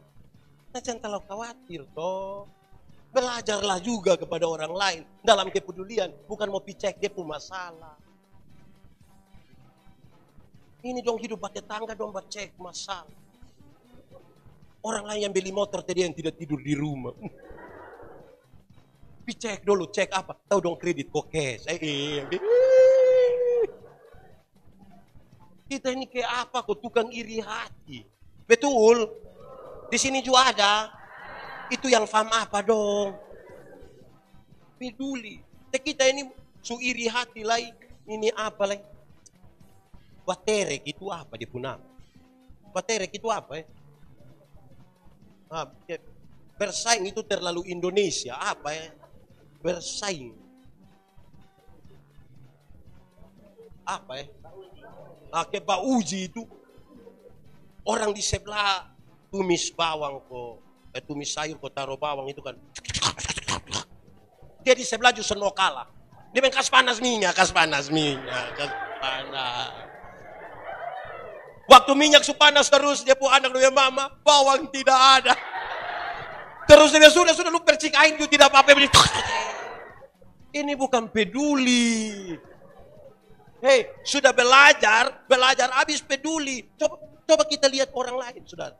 S1: Nah, jangan terlalu khawatir toh. Belajarlah juga kepada orang lain dalam kepedulian, bukan mau picek dia pun masalah. Ini dong hidup pakai tangga dong cek masalah. Orang lain yang beli motor tadi yang tidak tidur di rumah. Cek dulu, cek apa? Tahu dong kredit kok cash. Kita ini kayak apa kok tukang iri hati. Betul. Di sini juga ada. Itu yang faham apa dong? Peduli. Kita ini su iri hati lagi. Ini apa lagi? Baterek itu apa dia punya? Baterek itu apa ya? Bersaing itu terlalu Indonesia. Apa ya? Bersaing. Apa ya? Kayak Pak Uji itu. Orang di sebelah tumis bawang kok. Tumis sayur kok taruh bawang itu kan. Dia di sebelah justru no kalah. Dia main kas panas minyak. Waktu minyak su panas terus dia pun anak dia mama, bawang tidak ada. Terus dia sudah lu percik air itu tidak apa-apa. Ini bukan peduli. Hei, sudah belajar habis peduli. Coba kita lihat orang lain, saudara.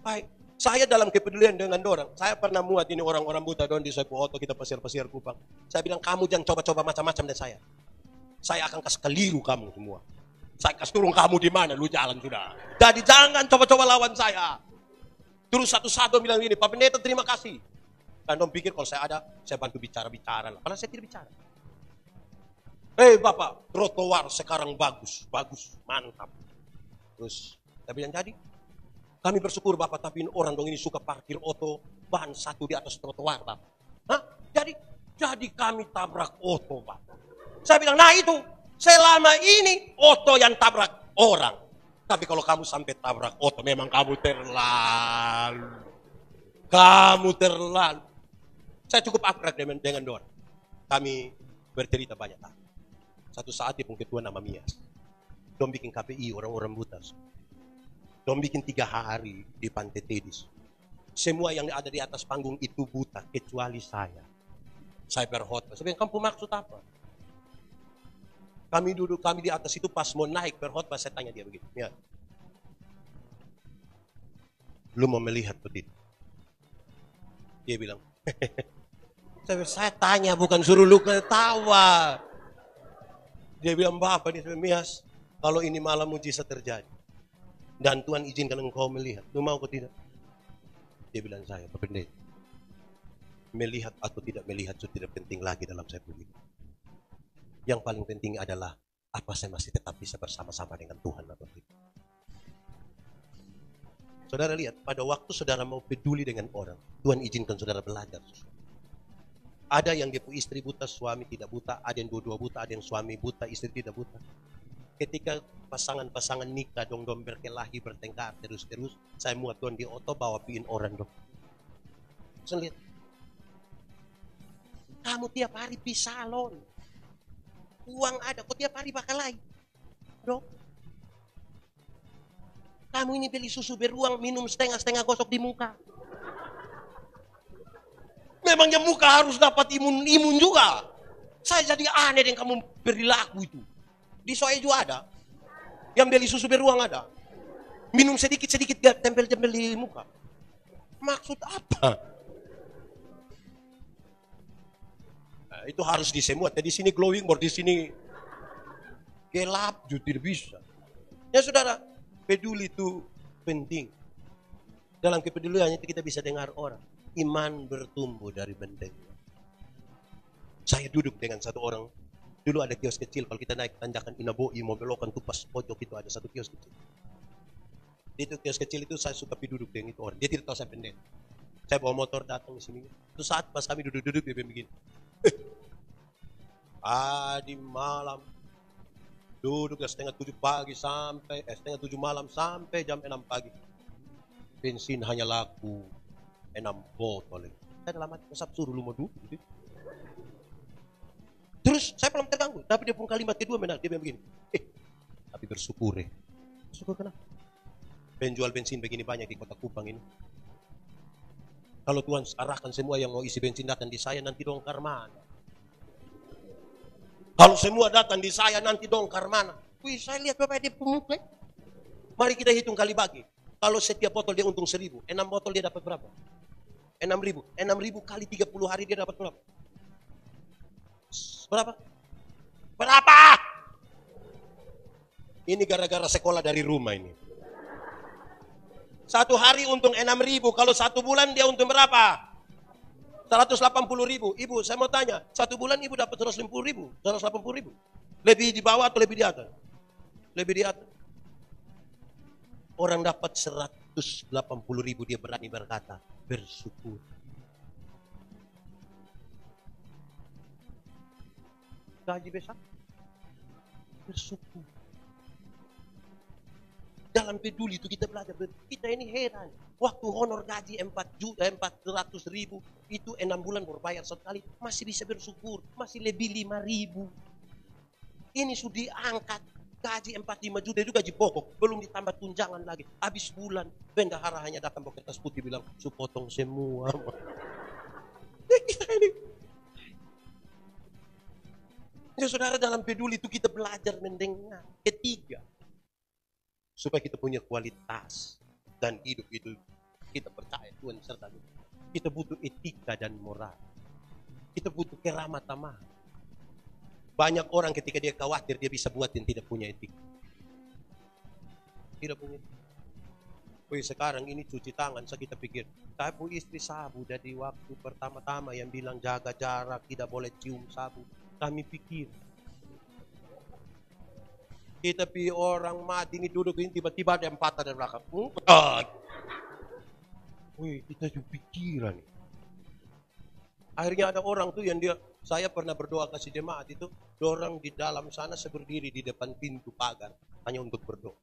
S1: Baik, saya dalam kepedulian dengan orang. Saya pernah muat ini orang-orang buta don di Sapu Oto, kita pasir-pasir Kupang. Saya bilang, kamu jangan coba-coba macam-macam dari saya. Saya akan kasih keliru kamu semua. Saya kasih turun kamu di mana, lu jalan sudah. Jadi jangan coba-coba lawan saya. Terus satu-satu bilang gini, Pak Pendeta terima kasih. Dan dong pikir kalau saya ada, saya bantu bicara-bicara lah. Karena saya tidak bicara. Hei Bapak, trotoar sekarang bagus, mantap. Terus saya bilang jadi, kami bersyukur Bapak, tapi orang dong ini suka parkir oto ban satu di atas trotoar Bapak. Hah? Jadi kami tabrak oto Bapak. Saya bilang, nah itu, selama ini oto yang tabrak orang. Tapi kalau kamu sampai tabrak oto, memang kamu terlalu. Saya cukup akrab dengan Dora. Kami bercerita banyak hal. Satu saat dia pun ketua nama Mias. Dom bikin KPI orang-orang buta. Dom bikin 3 hari di Pantai Tedis. Semua yang ada di atas panggung itu buta kecuali saya. Saya berkhotbah. Saya bilang, kamu maksud apa? Kami duduk, kami di atas itu pas mau naik berkhotbah, saya tanya dia begini. Ya. Lu mau melihat begitu? Dia bilang, saya tanya bukan suruh lu ketawa. Dia bilang, Bapak ini Mias, kalau ini malam mujizat terjadi. Dan Tuhan izinkan engkau melihat. Lu mau atau tidak? Dia bilang, saya Pak Pendeta. Melihat atau tidak melihat itu tidak penting lagi dalam saya hidup. Yang paling penting adalah, apa saya masih tetap bisa bersama-sama dengan Tuhan atau tidak. Saudara lihat, pada waktu saudara mau peduli dengan orang, Tuhan izinkan saudara belajar. Ada yang dia istri buta, suami tidak buta. Ada yang dua-dua buta, ada yang suami buta, istri tidak buta. Ketika pasangan-pasangan nikah dong berkelahi, bertengkar terus-terus, saya muat dong di oto bawa piin orang dong. Saya lihat, kamu tiap hari pi salon, uang ada, kok tiap hari bakal lagi, dong. Kamu ini beli susu beruang, minum setengah-setengah gosok di muka. Memangnya muka harus dapat imun juga. Saya jadi aneh dengan kamu perilaku itu. Di Soe juga ada. Yang beli susu beruang ada. Minum sedikit-sedikit tempel-tempel di muka. Maksud apa? Nah, itu harus disemuat. Di sini glowing board, di sini gelap juga tidak bisa. Ya saudara, peduli itu penting. Dalam kepeduliannya itu kita bisa dengar orang. Iman bertumbuh dari mendengar. Saya duduk dengan satu orang. Dulu ada kios kecil. Kalau kita naik tanjakan Inaboi, mau belokan tuh pas pojok itu ada satu kios kecil. Itu kios kecil itu saya suka duduk dengan itu orang. Dia tidak tahu saya pendeta. Saya bawa motor datang di sini. Itu saat pas kami duduk-duduk dia begini. Di malam duduk setengah 7 pagi sampai setengah 7 malam sampai jam 6 pagi. Bensin hanya laku 6 botol. Saya dalam hati kesap suruh lu mau duduk gitu. Terus saya belum terganggu, tapi dia pun kalimat kedua dia bilang begini. Tapi bersyukur Bersyukur kenapa? Penjual bensin begini banyak di kota Kupang ini. Kalau Tuhan arahkan semua yang mau isi bensin datang di saya, nanti dongkar mana? Kalau semua datang di saya, nanti dongkar mana? Wih, saya lihat Bapak dia pemuka. Mari kita hitung kali bagi. Kalau setiap botol dia untung 1.000, 6 botol dia dapat berapa? 6.000. 6.000 kali 30 hari dia dapat berapa? Berapa? Ini gara-gara sekolah dari rumah ini. 1 hari untung 6.000. Kalau 1 bulan dia untung berapa? 180.000. Ibu, saya mau tanya, 1 bulan ibu dapat 150.000, 180.000. Lebih di bawah atau lebih di atas? Lebih di atas. Orang dapat 180.000 dia berani berkata, bersyukur. Gaji besar, bersyukur. Dalam peduli itu kita belajar. Kita ini heran. Waktu honor gaji 400.000 itu 6 bulan berbayar sekali, masih bisa bersyukur, masih lebih 5.000. Ini sudah diangkat. gaji 45 juta itu gaji pokok, belum ditambah tunjangan lagi. Habis bulan, bendahara hanya datang pakai kertas putih bilang, "Su potong semua." Kita ini. Ya saudara, dalam peduli itu kita belajar mendengar. Ketiga, supaya kita punya kualitas dan hidup itu kita percaya Tuhan serta kita butuh etika dan moral. Kita butuh keramah tamahan. Banyak orang ketika dia khawatir dia bisa buat yang tidak punya etika. Tidak punya etika. Wih, sekarang ini cuci tangan, saya kita pikir, sabu istri sabu dari waktu pertama-tama yang bilang jaga jarak, tidak boleh cium sabu. Kami pikir kita pi orang mati ini duduk ini tiba-tiba ada empat dari belakang. Wih, kita juga pikiran. Akhirnya ada orang tuh yang dia, saya pernah berdoa kasih jemaat itu, orang di dalam sana saya berdiri di depan pintu pagar hanya untuk berdoa.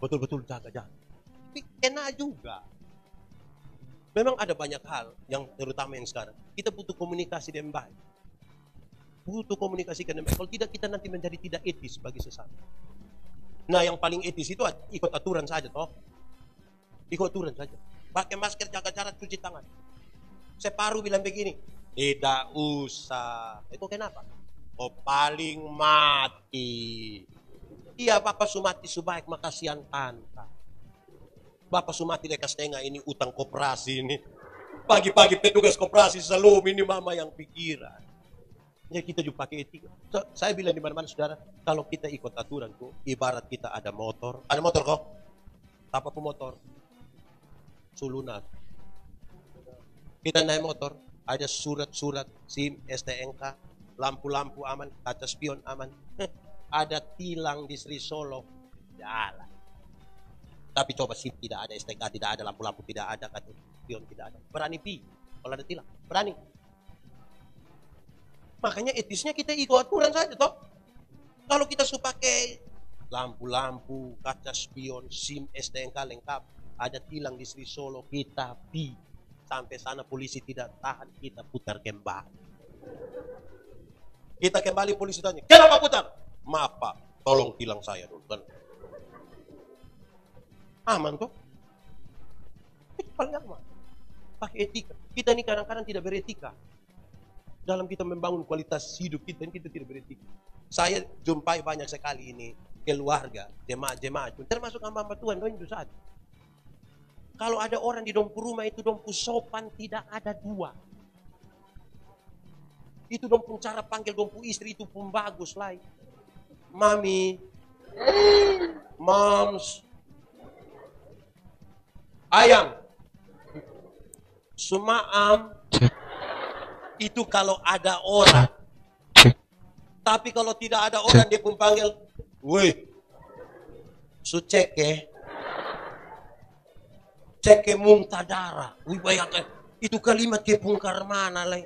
S1: Betul-betul jaga-jaga. Tapi enak juga. Memang ada banyak hal yang terutama yang sekarang. Kita butuh komunikasi dengan baik. Butuh komunikasi dengan baik. Kalau tidak kita nanti menjadi tidak etis bagi sesama. Nah yang paling etis itu ikut aturan saja toh. Ikut aturan saja. Pakai masker, jaga jarak, cuci tangan. Separuh bilang begini, tidak usah. Itu kenapa? Oh paling mati. Iya Bapak Sumati subaik makasihan tanta. Bapak Sumati lekas tengah ini utang koperasi ini. Pagi-pagi petugas koperasi selalu ini mama yang pikiran. Ya kita juga pakai etika. Saya bilang di mana-mana saudara, kalau kita ikut aturan tuh, ibarat kita ada motor. Ada motor kok? Apa pun motor? Sulunan. Kita naik motor, ada surat-surat SIM, STNK, lampu-lampu aman, kaca spion aman. Ada tilang di Sri Solo, jalan. Tapi coba SIM tidak ada, STNK tidak ada, lampu-lampu tidak ada, kaca spion tidak ada. Berani pi, kalau ada tilang, berani. Makanya etisnya kita ikut aturan saja toh. Kalau kita suka pakai lampu-lampu, kaca spion, SIM, STNK lengkap, ada tilang di Sri Solo, kita pi. Sampai sana polisi tidak tahan, kita putar kembali. Kita kembali polisi tanya, kenapa putar? Maaf Pak, tolong tilang saya dulu. Aman toh? Itu paling aman. Pakai etika. Kita ini kadang-kadang tidak beretika. Dalam kita membangun kualitas hidup kita tidak beretika. Saya jumpai banyak sekali ini keluarga, jemaat-jemaat, termasuk hamba-hamba Tuhan, itu saja. Kalau ada orang di dompu rumah itu dompu sopan tidak ada dua. Itu dompu cara panggil dompu istri itu pun bagus lah. Mami, moms, ayang, sumaam. Itu kalau ada orang. Tapi kalau tidak ada orang dia pun panggil, woi, sucek cek mungtadara. Wih bayangkan, itu kalimat ke Bungkar mana lah.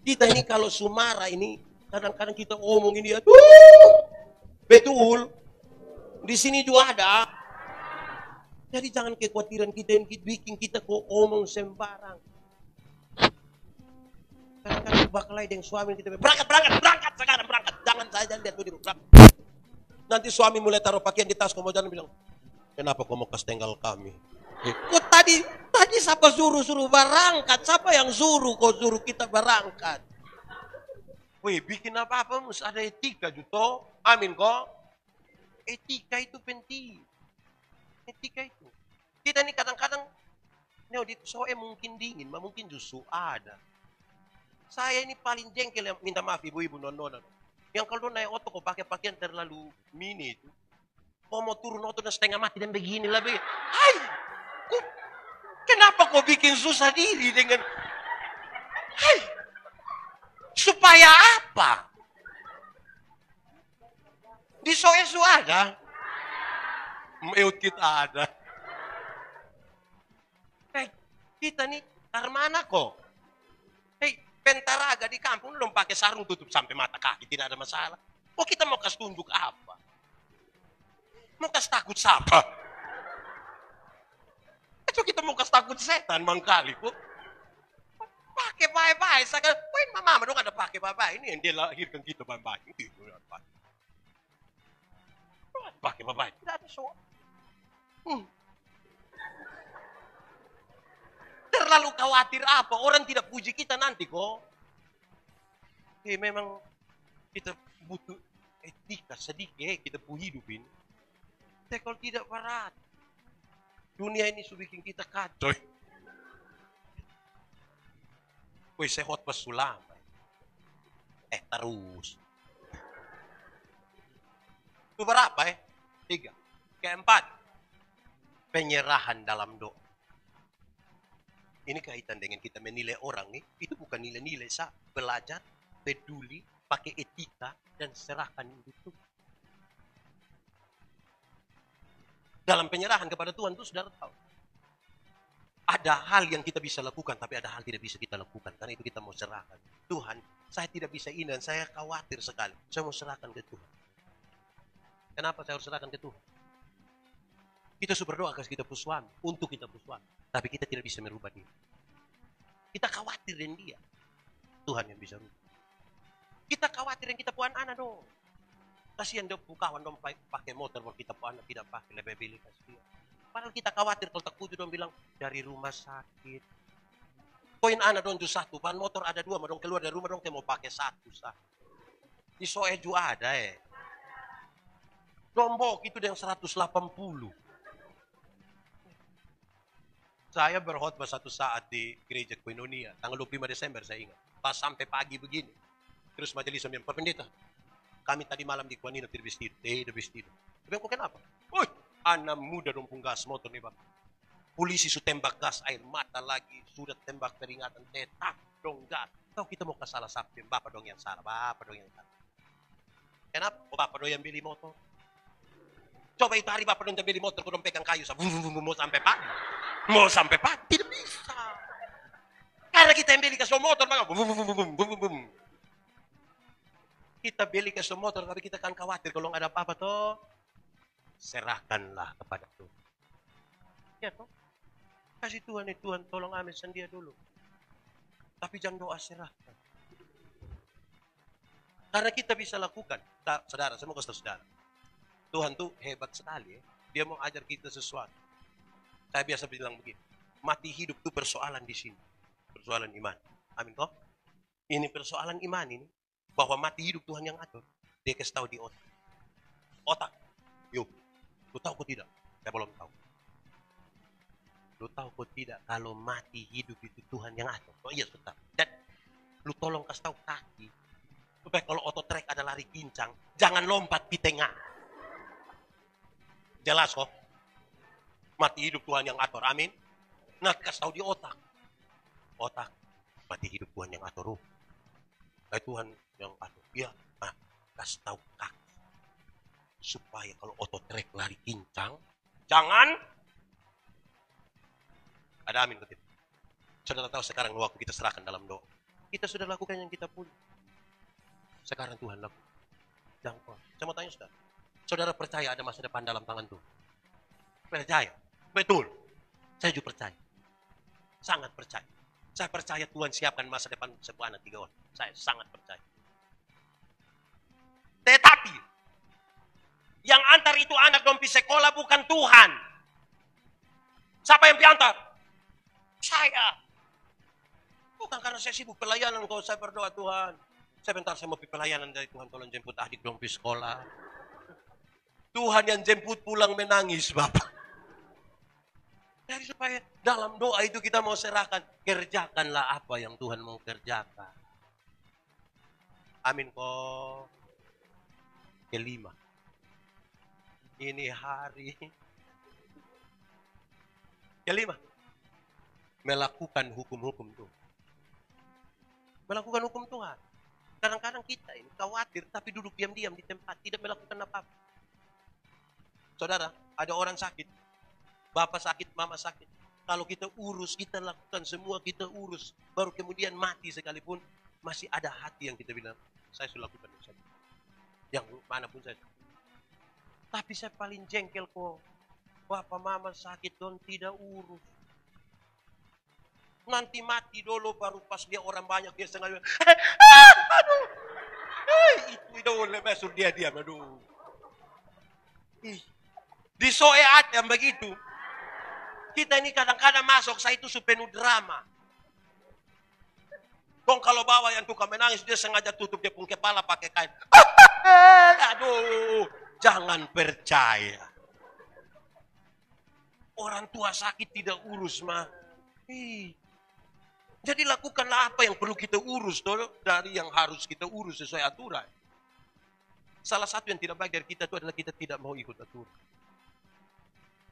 S1: Kita ini kalau Sumara ini, kadang-kadang kita omong ini, aduh, betul. Di sini juga ada. Jadi jangan kekhawatiran kita yang bikin kita kok omong sembarang. Kadang-kadang bakal dengan suami kita, berangkat sekarang, berangkat. Jangan saja lihat dulu. Nanti suami mulai taruh pakaian di tas, kamu jangan bilang, kenapa kamu kas tinggal kami? Kok tadi siapa suruh berangkat? Siapa yang suruh kau suruh kita berangkat? Wih, bikin apa-apa mesti ada etika juto. Amin kok. Etika itu penting. Etika itu. Kita ini kadang-kadang di soe mungkin dingin, mungkin justru ada. Saya ini paling jengkel yang minta maaf ibu-ibu non-nonan. Yang kalau naik oto kau pakai pakaian terlalu mini itu. Kau mau turun oto dan setengah mati dan begini lah. Hai! Kenapa kau bikin susah diri dengan hai, supaya apa? Di soesu ada, meut kita ada. Hei, kita nih mana kok? Hei, pentaraga di kampung belum pakai sarung tutup sampai mata kaki tidak ada masalah. Oh kita mau kasih tunjuk apa? Mau kasih takut siapa? Itu kita mau kasih takut setan mangkali kok. Pakai baik-baik. Saya kata, wah mama dong ada pakai baik-baik. Ini yang dia lahirkan kita baik-baik. Pakai bapak, tidak ada soal. Terlalu khawatir apa? Orang tidak puji kita nanti kok. Memang kita butuh etika sedikit, kita hidupin. Tapi kalau tidak berat, dunia ini sudah bikin kita kacau. Woi, saya khotbah sulama. Terus. Itu berapa 3. Keempat, penyerahan dalam doa. Ini kaitan dengan kita menilai orang nih. Itu bukan nilai-nilai belajar, peduli, pakai etika, dan serahkan itu. Dalam penyerahan kepada Tuhan itu saudara tahu. Ada hal yang kita bisa lakukan, tapi ada hal tidak bisa kita lakukan. Karena itu kita mau serahkan. Tuhan, saya tidak bisa ini dan saya khawatir sekali. Saya mau serahkan ke Tuhan. Kenapa saya harus serahkan ke Tuhan? Kita sudah berdoa kasih kita suami, untuk kita suami. Tapi kita tidak bisa merubah dia. Kita khawatir dengan dia. Tuhan yang bisa rubah. Kita khawatir dengan kita puan anak dong. Kasihan dong kawan dong pakai motor, kalau kita puan anak tidak pakai, lebih pilih kasih dia. Padahal kita khawatir kalau tak puji dong bilang dari rumah sakit. Poin anak dong itu 1, pan motor ada 2, dong keluar dari rumah dong mau pakai 1 sah. Di Soeju ada Lombok itu yang 180. Saya berkhotbah satu saat di gereja Koinonia, tanggal 25 Desember saya ingat. Pas sampai pagi begini. Terus majelis bilang, Pak Pendeta, kami tadi malam di Kuanina tidak vestido. Tidak vestido. Tapi kok kenapa? Woi, anak muda dong gas motor nih Pak. Polisi su tembak gas air mata lagi, sudah tembak peringatan, tetap dong gas. Tahu kita mau ke salah satu, Bapak dong yang salah, Bapak dong yang salah. Kenapa? Bapak dong yang beli motor. Coba itu hari Bapak dong yang beli motor, kau dong pegang kayu, mau sampai pagi. Mau sampai pagi, tidak bisa. Karena kita yang beli kasih motor, kita beli kasih motor, tapi kita kan khawatir kalau ada apa-apa toh. Serahkanlah kepada Tuhan. Ya toh. Kasih Tuhan, Tuhan tolong ambil sendia dulu. Tapi jangan doa serahkan. Karena kita bisa lakukan. Saudara, saya mau kasih tahu saudara. Tuhan tuh hebat sekali. Dia mau ajar kita sesuatu. Saya biasa bilang begini. Mati hidup itu persoalan di sini. Persoalan iman. Amin toh. Ini persoalan iman ini. Bahwa mati hidup Tuhan yang atur. Dia kasih tahu di otak. Otak. Yuk. Lu tahu kok tidak? Saya belum tahu. Lu tahu kok tidak kalau mati hidup itu Tuhan yang atur? Oh iya, sudah. Dan lu tolong kasih tahu kaki. Supaya kalau ototrek ada lari kincang, jangan lompat di tengah. Jelas kok? Mati hidup Tuhan yang atur. Amin. Nah, kasih tahu di otak. Otak. Mati hidup Tuhan yang atur. Tuhan yang atur. Iya. Nah, kasih tahu kaki. Supaya kalau ototrek lari kincang, jangan ada amin ketika. Saudara tahu sekarang waktu kita serahkan dalam doa. Kita sudah lakukan yang kita punya. Sekarang Tuhan lakukan. Jangan kau. Saya mau tanya saudara. Saudara percaya ada masa depan dalam tangan Tuhan? Percaya? Betul. Saya juga percaya. Sangat percaya. Saya percaya Tuhan siapkan masa depan sebuah anak 3 orang. Saya sangat percaya. Tetapi yang antar itu anak dompi sekolah bukan Tuhan. Siapa yang diantar? Saya. Bukan karena saya sibuk pelayanan, kalau saya berdoa Tuhan. Sebentar saya mau pelayanan dari Tuhan, tolong jemput adik dompi sekolah. Tuhan yang jemput pulang menangis Bapak. Jadi supaya dalam doa itu kita mau serahkan. Kerjakanlah apa yang Tuhan mau kerjakan. Amin kok. Kelima. Ini hari kelima. Melakukan hukum-hukum Tuhan. Melakukan hukum Tuhan. Kadang-kadang kita ini khawatir tapi duduk diam-diam di tempat. Tidak melakukan apa-apa. Saudara, ada orang sakit. Bapak sakit, mama sakit. Kalau kita urus, kita lakukan semua, kita urus. Baru kemudian mati sekalipun. Masih ada hati yang kita bilang, saya sudah lakukan. Yang manapun saya. Tapi saya paling jengkel kok. Bapak mama sakit don tidak urus. Nanti mati dulu baru pas dia orang banyak dia sengaja. Aduh. Itu dulu besok dia diam. Aduh. Di soeat yang begitu. Kita ini kadang-kadang masuk, saya itu penuh drama. Dong kalau bawa yang tukang menangis, dia sengaja tutup dia pun kepala pakai kain. Aduh, jangan percaya. Orang tua sakit tidak urus, mah. Jadi lakukanlah apa yang perlu kita urus dari yang harus kita urus sesuai aturan. Salah satu yang tidak baik dari kita itu adalah kita tidak mau ikut aturan.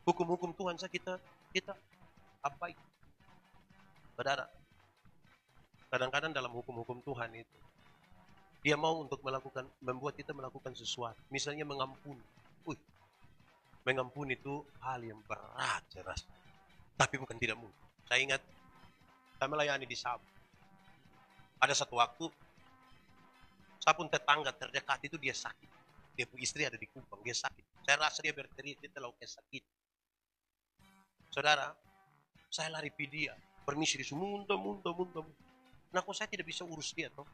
S1: Hukum-hukum Tuhan kita abai. Saudara, kadang-kadang dalam hukum-hukum Tuhan itu, dia mau untuk membuat kita melakukan sesuatu. Misalnya mengampuni. Mengampuni itu hal yang berat, jelas. Tapi bukan tidak mungkin. Saya ingat, saya melayani di Sabah. Ada satu waktu, saya pun tetangga terdekat itu dia sakit. Dia punya istri ada di Kupang, dia sakit. Saya rasa dia berteriak, dia telah sakit. Saudara, saya lari pi dia, permisi disuruh muntah. Nah, kok saya tidak bisa urus dia, toh?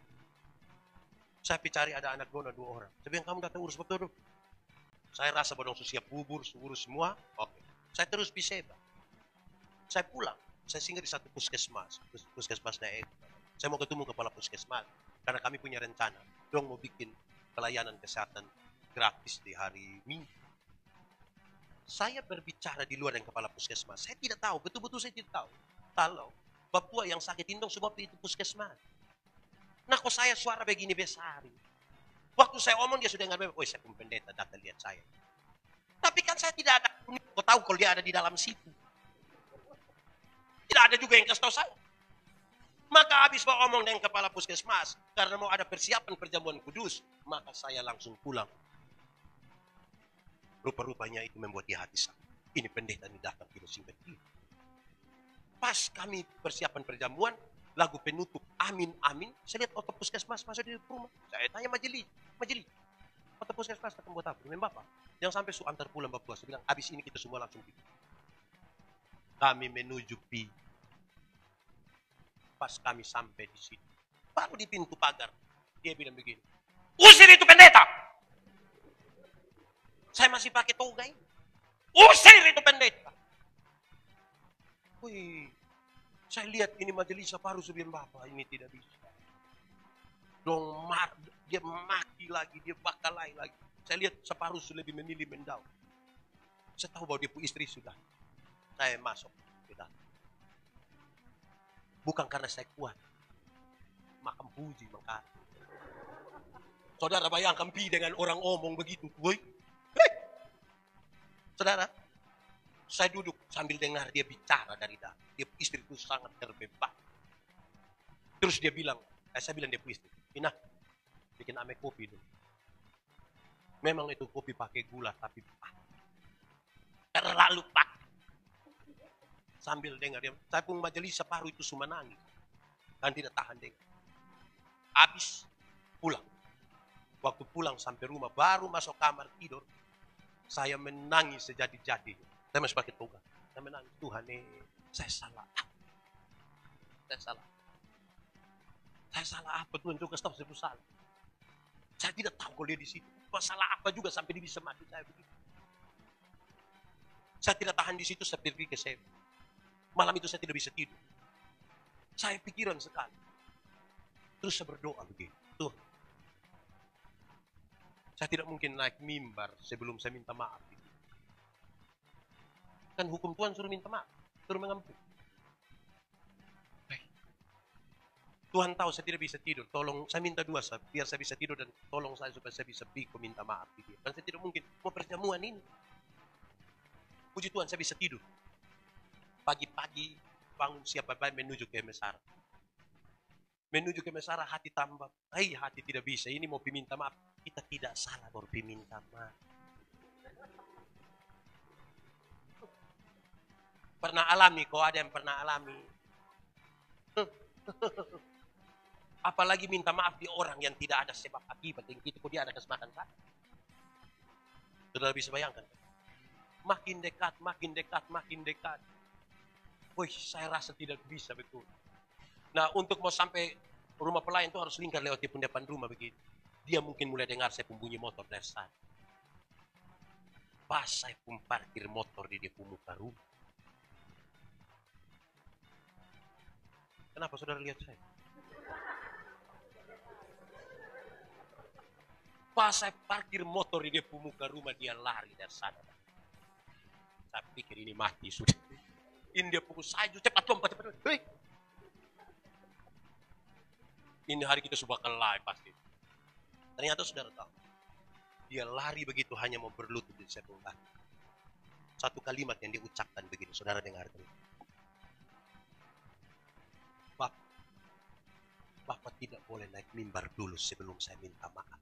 S1: Saya cari ada anak nona 2 orang. Saya bilang, kamu datang urus betul. Saya rasa bodong siap bubur, urus semua. Oke. Saya terus bisa. Saya pulang. Saya singgah di satu puskesmas daerah. Saya mau ketemu kepala puskesmas. Karena kami punya rencana. Dong mau bikin pelayanan kesehatan gratis di hari Minggu. Saya berbicara di luar dengan kepala puskesmas. Saya tidak tahu, betul-betul saya tidak tahu. Kalau bab tua yang sakit indong sebab itu puskesmas. Nah, kok saya suara begini besar. Waktu saya omong dia sudah dengar, oh saya pun pendeta datang lihat saya. Tapi kan saya tidak ada, kau tahu kalau dia ada di dalam situ. Tidak ada juga yang kasih tahu saya. Maka habis saya omong dengan kepala puskesmas, karena mau ada persiapan perjamuan kudus, maka saya langsung pulang. Rupa-rupanya itu membuat dia hati sakit. Ini pendeta ini datang tidak singkat dia. Pas kami persiapan perjamuan, lagu penutup amin amin, saya lihat otot puskesmas masuk di rumah. Saya tanya majelis, otot puskesmas akan buat apa? Memang bapak, yang sampai antar pulang bapak. Saya bilang, habis ini kita semua langsung pergi. Kami menuju pi. Pas kami sampai di situ, baru di pintu pagar, dia bilang begini, usir itu pendeta. Saya masih pakai toga ini. Usir itu pendeta. Wih, saya lihat ini majelis separuh sebelum bapak ini tidak bisa. Dia maki lagi, dia bakalai lagi. Saya lihat separuh lebih memilih mendaun. Saya tahu bahwa dia punya istri sudah. Saya masuk ke dalam. Bukan karena saya kuat. Makan puji, maka. Saudara bayangkan pi dengan orang omong begitu. Woi. Saudara, saya duduk sambil dengar dia bicara dari dalam. Dia istri itu sangat terbebas. Terus dia bilang, saya bilang dia istri, Ina, bikin ame kopi dulu. Memang itu kopi pakai gula, tapi terlalu pakai. Sambil dengar dia, saya pun majelis separuh itu semua nangis. Dan tidak tahan dengar. Habis, pulang. Waktu pulang sampai rumah, baru masuk kamar tidur, saya menangis sejadi-jadi. Saya masih pakai toga. Saya menangis, Tuhan saya salah. Saya salah apa Tuhan juga stop saya salah. Saya tidak tahu kalau dia di situ. Masalah apa juga sampai dia bisa mati saya begitu. Saya tidak tahan di situ, saya pergi ke saya. Malam itu saya tidak bisa tidur. Saya pikiran sekali. Terus saya berdoa begini. Tuhan, saya tidak mungkin naik mimbar sebelum saya minta maaf. Kan hukum Tuhan suruh minta maaf, suruh mengampuni. Tuhan tahu saya tidak bisa tidur, tolong saya minta dua biar saya bisa tidur dan tolong saya supaya saya bisa pergi minta maaf. Dan saya tidak mungkin mau perjamuan ini. Puji Tuhan saya bisa tidur. Pagi-pagi bangun siap baik menuju ke Mesara. Menuju ke Mesara hati tambah, hati tidak bisa, ini mau minta maaf. Kita tidak salah baru minta maaf. Pernah alami, kok ada yang pernah alami. Apalagi minta maaf di orang yang tidak ada sebab akibat. Yang itu kok dia ada kesempatan saja. Sudah bisa bayangkan. Makin dekat. Wih, saya rasa tidak bisa betul. Nah, untuk mau sampai rumah pelayan itu harus lingkar lewat di depan rumah begitu. Dia mungkin mulai dengar saya bunyi motor dari sana. Pas saya pun parkir motor di dia muka rumah. Kenapa saudara lihat saya? Pas saya parkir motor di dia muka rumah, dia lari dari sana. Saya pikir ini mati sudah. Ini dia pukul saya, cepat lompat, cepat. Hei. Ini hari kita sudah bakal live pasti. Ternyata saudara tahu, dia lari begitu hanya mau berlutut di sebelah. Satu kalimat yang dia ucapkan begini, saudara dengarkan. Bapak tidak boleh naik mimbar dulu sebelum saya minta maaf.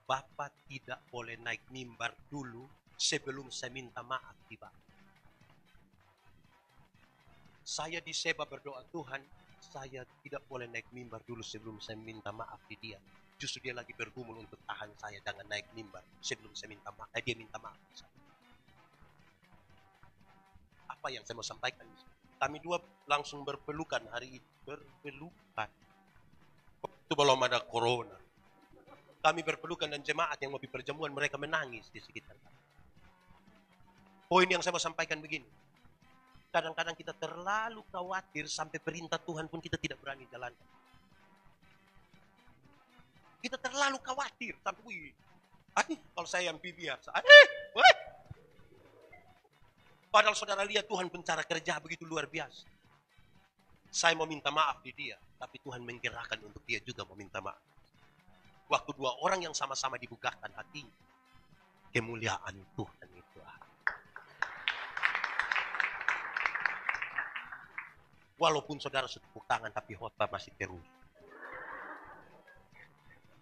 S1: Bapak tidak boleh naik mimbar dulu sebelum saya minta maaf di Bapak. Saya disebab berdoa, Tuhan, saya tidak boleh naik mimbar dulu sebelum saya minta maaf di dia. Justru dia lagi bergumul untuk tahan saya jangan naik mimbar sebelum saya minta maaf. Dia minta maaf. Apa yang saya mau sampaikan? Kami dua langsung berpelukan hari itu. Berpelukan. Itu belum ada corona. Kami berpelukan dan jemaat yang mau di perjamuan mereka menangis di sekitar kami. Poin yang saya mau sampaikan begini. Kadang-kadang kita terlalu khawatir sampai perintah Tuhan pun kita tidak berani jalankan. Kita terlalu khawatir sampai kalau saya yang biasa. Padahal saudara lihat Tuhan pun cara kerja begitu luar biasa. Saya mau minta maaf di dia, tapi Tuhan menggerakkan untuk dia juga mau minta maaf. Waktu dua orang yang sama-sama dibukakan hatinya, kemuliaan Tuhan itu. Walaupun saudara setepuk tangan, tapi khotbah masih terus.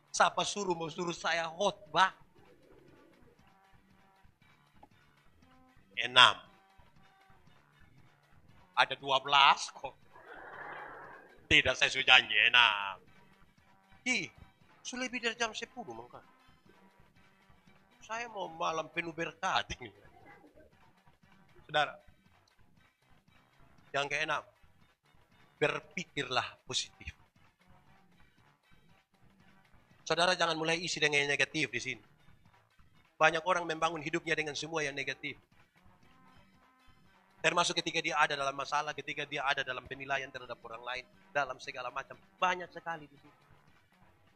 S1: Siapa mau suruh saya khotbah? 6. Ada 12 kok. Tidak, saya sudah janji 6. Sudah lebih dari jam 10 maka. Saya mau malam penuh berkat. Saudara, yang ke-6, berpikirlah positif. Saudara jangan mulai isi dengan yang negatif di sini. Banyak orang membangun hidupnya dengan semua yang negatif. Termasuk ketika dia ada dalam masalah, ketika dia ada dalam penilaian terhadap orang lain, dalam segala macam. Banyak sekali di sini.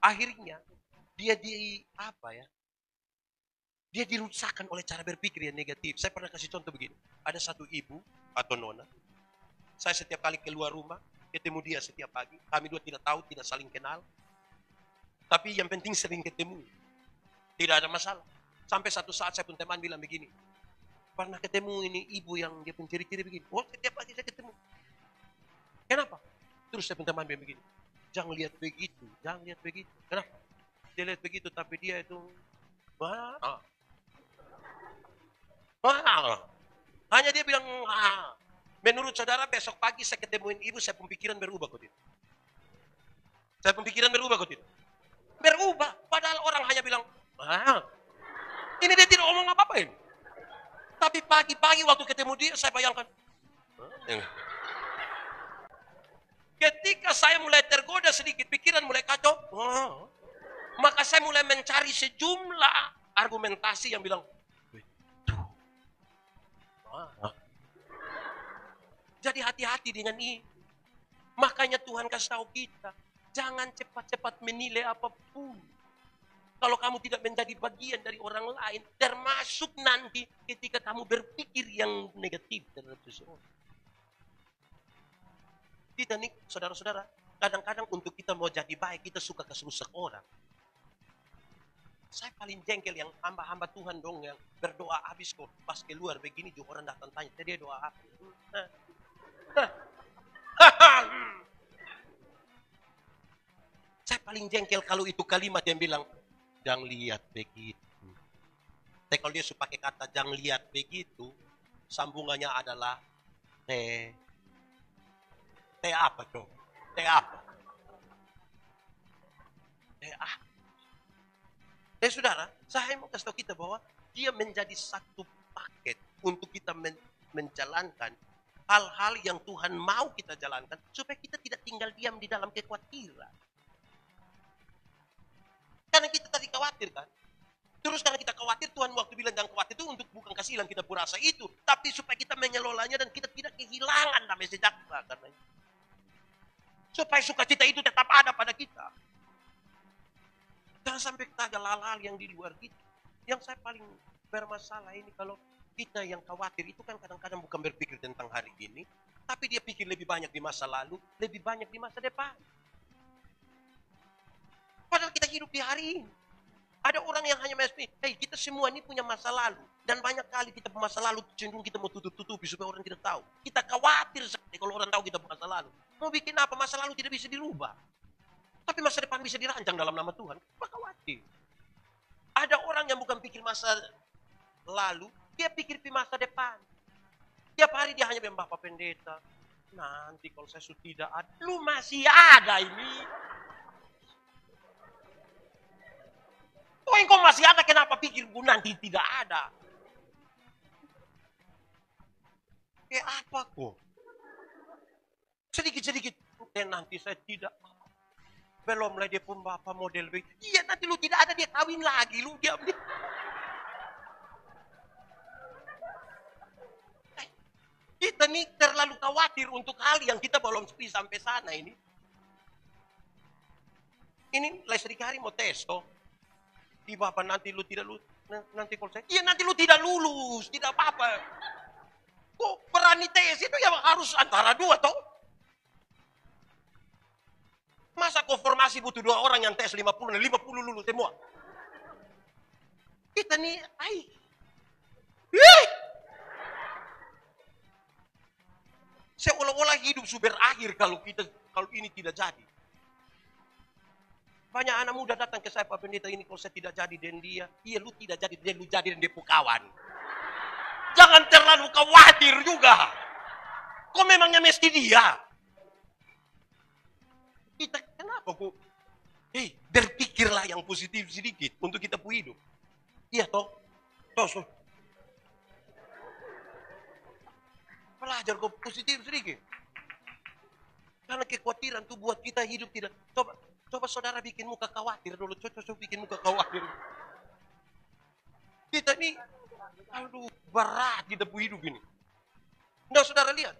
S1: Akhirnya, dia dirusakkan oleh cara berpikir yang negatif. Saya pernah kasih contoh begini. Ada satu ibu atau nona. Saya setiap kali keluar rumah, ketemu dia setiap pagi. Kami dua tidak tahu, tidak saling kenal. Tapi yang penting sering ketemu. Tidak ada masalah. Sampai satu saat saya pun teman bilang begini. Pernah ketemu ini ibu yang dia pun ciri-ciri begini. Oh, setiap pagi saya ketemu. Kenapa? Terus saya pun teman bilang begini. Jangan lihat begitu, jangan lihat begitu. Kenapa? Dia lihat begitu, tapi dia itu hanya dia bilang, menurut saudara besok pagi saya ketemuin ibu, saya pemikiran berubah kok tidak? Saya pemikiran berubah kok tidak? Berubah, padahal orang hanya bilang, ini dia tidak ngomong apa-apa ini. Tapi pagi-pagi waktu ketemu dia, saya bayangkan, ketika saya mulai tergoda sedikit, pikiran mulai kacau, maka saya mulai mencari sejumlah argumentasi yang bilang, jadi hati-hati dengan ini. Makanya Tuhan kasih tahu kita, jangan cepat-cepat menilai apapun. Kalau kamu tidak menjadi bagian dari orang lain, termasuk nanti ketika kamu berpikir yang negatif terhadap seseorang. Kita nih, saudara-saudara, kadang-kadang untuk kita mau jadi baik, kita suka keserusak orang. Saya paling jengkel yang hamba-hamba Tuhan dong, yang berdoa habis kok. Pas keluar begini, juga orang datang tanya, dia doa apa? Saya paling jengkel kalau itu kalimat yang bilang, jangan lihat begitu. Tapi kalau dia suka pakai kata jangan lihat begitu, sambungannya adalah T apa dong? T apa? Saudara, saya mau kasih tahu kita bahwa dia menjadi satu paket untuk kita menjalankan hal-hal yang Tuhan mau kita jalankan supaya kita tidak tinggal diam di dalam kekhawatiran. Karena kita tadi khawatir kan, Terus karena kita khawatir, Tuhan waktu bilang jangan khawatir itu untuk bukan kasih hilang kita pura rasa itu, tapi supaya kita mengelolanya dan kita tidak kehilangan damai sejahtera karena itu. Supaya sukacita itu tetap ada pada kita. Jangan sampai kita ada hal-hal yang di luar kita. Yang saya paling bermasalah ini kalau kita yang khawatir itu kan kadang-kadang bukan berpikir tentang hari ini, tapi dia pikir lebih banyak di masa lalu, lebih banyak di masa depan. Padahal kita hidup di hari ini. Ada orang yang hanya mesti, hey, kita semua ini punya masa lalu. Dan banyak kali kita masa lalu cenderung kita mau tutup-tutupi supaya orang tidak tahu. Kita khawatir sekali kalau orang tahu kita masa lalu. Mau bikin apa? Masa lalu tidak bisa dirubah. Tapi masa depan bisa dirancang dalam nama Tuhan. Apa khawatir? Ada orang yang bukan pikir masa lalu, dia pikir masa depan. Tiap hari dia hanya bilang, Bapak Pendeta, nanti kalau saya sudah tidak ada, lu masih ada ini. Oh, engkau masih ada, kenapa pikir gue nanti tidak ada? Apa kok? Sedikit-sedikit, nanti saya tidak. Belum lah dia pun bapak model baik. Iya, nanti lu tidak ada, dia kawin lagi. Lu diam. Kita nih terlalu khawatir untuk hal yang kita belum sampai sana ini. Ini listrik hari mau tes toh. Di bapak nanti lu tidak lulus. Nanti kalau saya, iya nanti lu tidak lulus, tidak apa-apa. Kok berani tes itu ya harus antara dua toh. Masa konfirmasi butuh 2 orang yang tes 50 dan 50 lulus semua. Kita nih, seolah-olah hidup sudah berakhir kalau ini tidak jadi. Banyak anak muda datang ke saya, Pak Pendeta, ini kalau saya tidak jadi dan dia. Iya, lu tidak jadi, dan lu jadi dan dia kawan. Jangan terlalu khawatir juga. Kok memangnya mesti dia? Kita kenapa kok? Berpikirlah yang positif sedikit untuk kita hidup. Iya toh? Toh. Belajar kok positif sedikit. Karena kekhawatiran tuh buat kita hidup tidak. Coba saudara bikin muka khawatir dulu. Coba bikin muka khawatir. Kita nih, aduh berat kita hidup ini. Nah saudara lihat.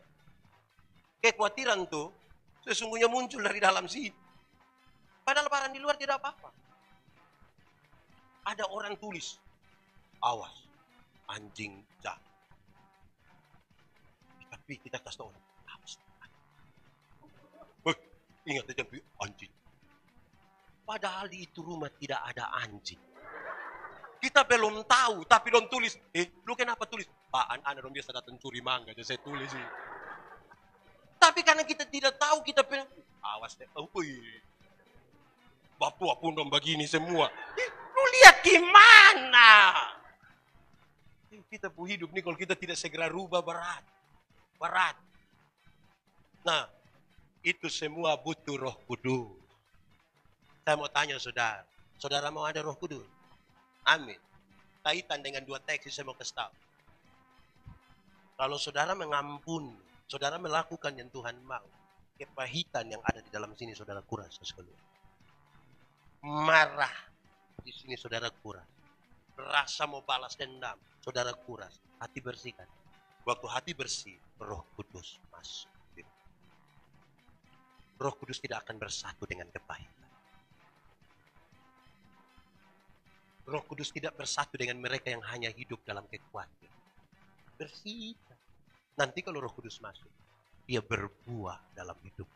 S1: Kekhawatiran tuh sesungguhnya muncul dari dalam sini. Padahal barang di luar tidak apa-apa. Ada orang tulis. Awas, anjing jahat. Tapi kita kasih tahu orang. Awas. Ingat aja anjing. Padahal di itu rumah tidak ada anjing. Kita belum tahu, tapi dong tulis. Lu kenapa tulis? Pak, anak dong biasa datang curi mangga, jadi saya tulis sih. Tapi karena kita tidak tahu, kita pengen, awas deh. Bapak pun dong begini semua. Lu lihat gimana? Kita hidup nih kalau kita tidak segera rubah berat. Nah, itu semua butuh Roh Kudus. Saya mau tanya saudara mau ada Roh Kudus? Amin. Kaitan dengan 2 teks saya mau kasih tahu. Kalau saudara mengampuni, saudara melakukan yang Tuhan mau, kepahitan yang ada di dalam sini saudara kuras sekalian. Marah di sini saudara kuras. Rasa mau balas dendam saudara kuras. Hati bersihkan. Waktu hati bersih, Roh Kudus masuk. Roh Kudus tidak akan bersatu dengan kepahitan. Roh Kudus tidak bersatu dengan mereka yang hanya hidup dalam kekuatan. Bersihkan. Nanti kalau Roh Kudus masuk, dia berbuah dalam hidup.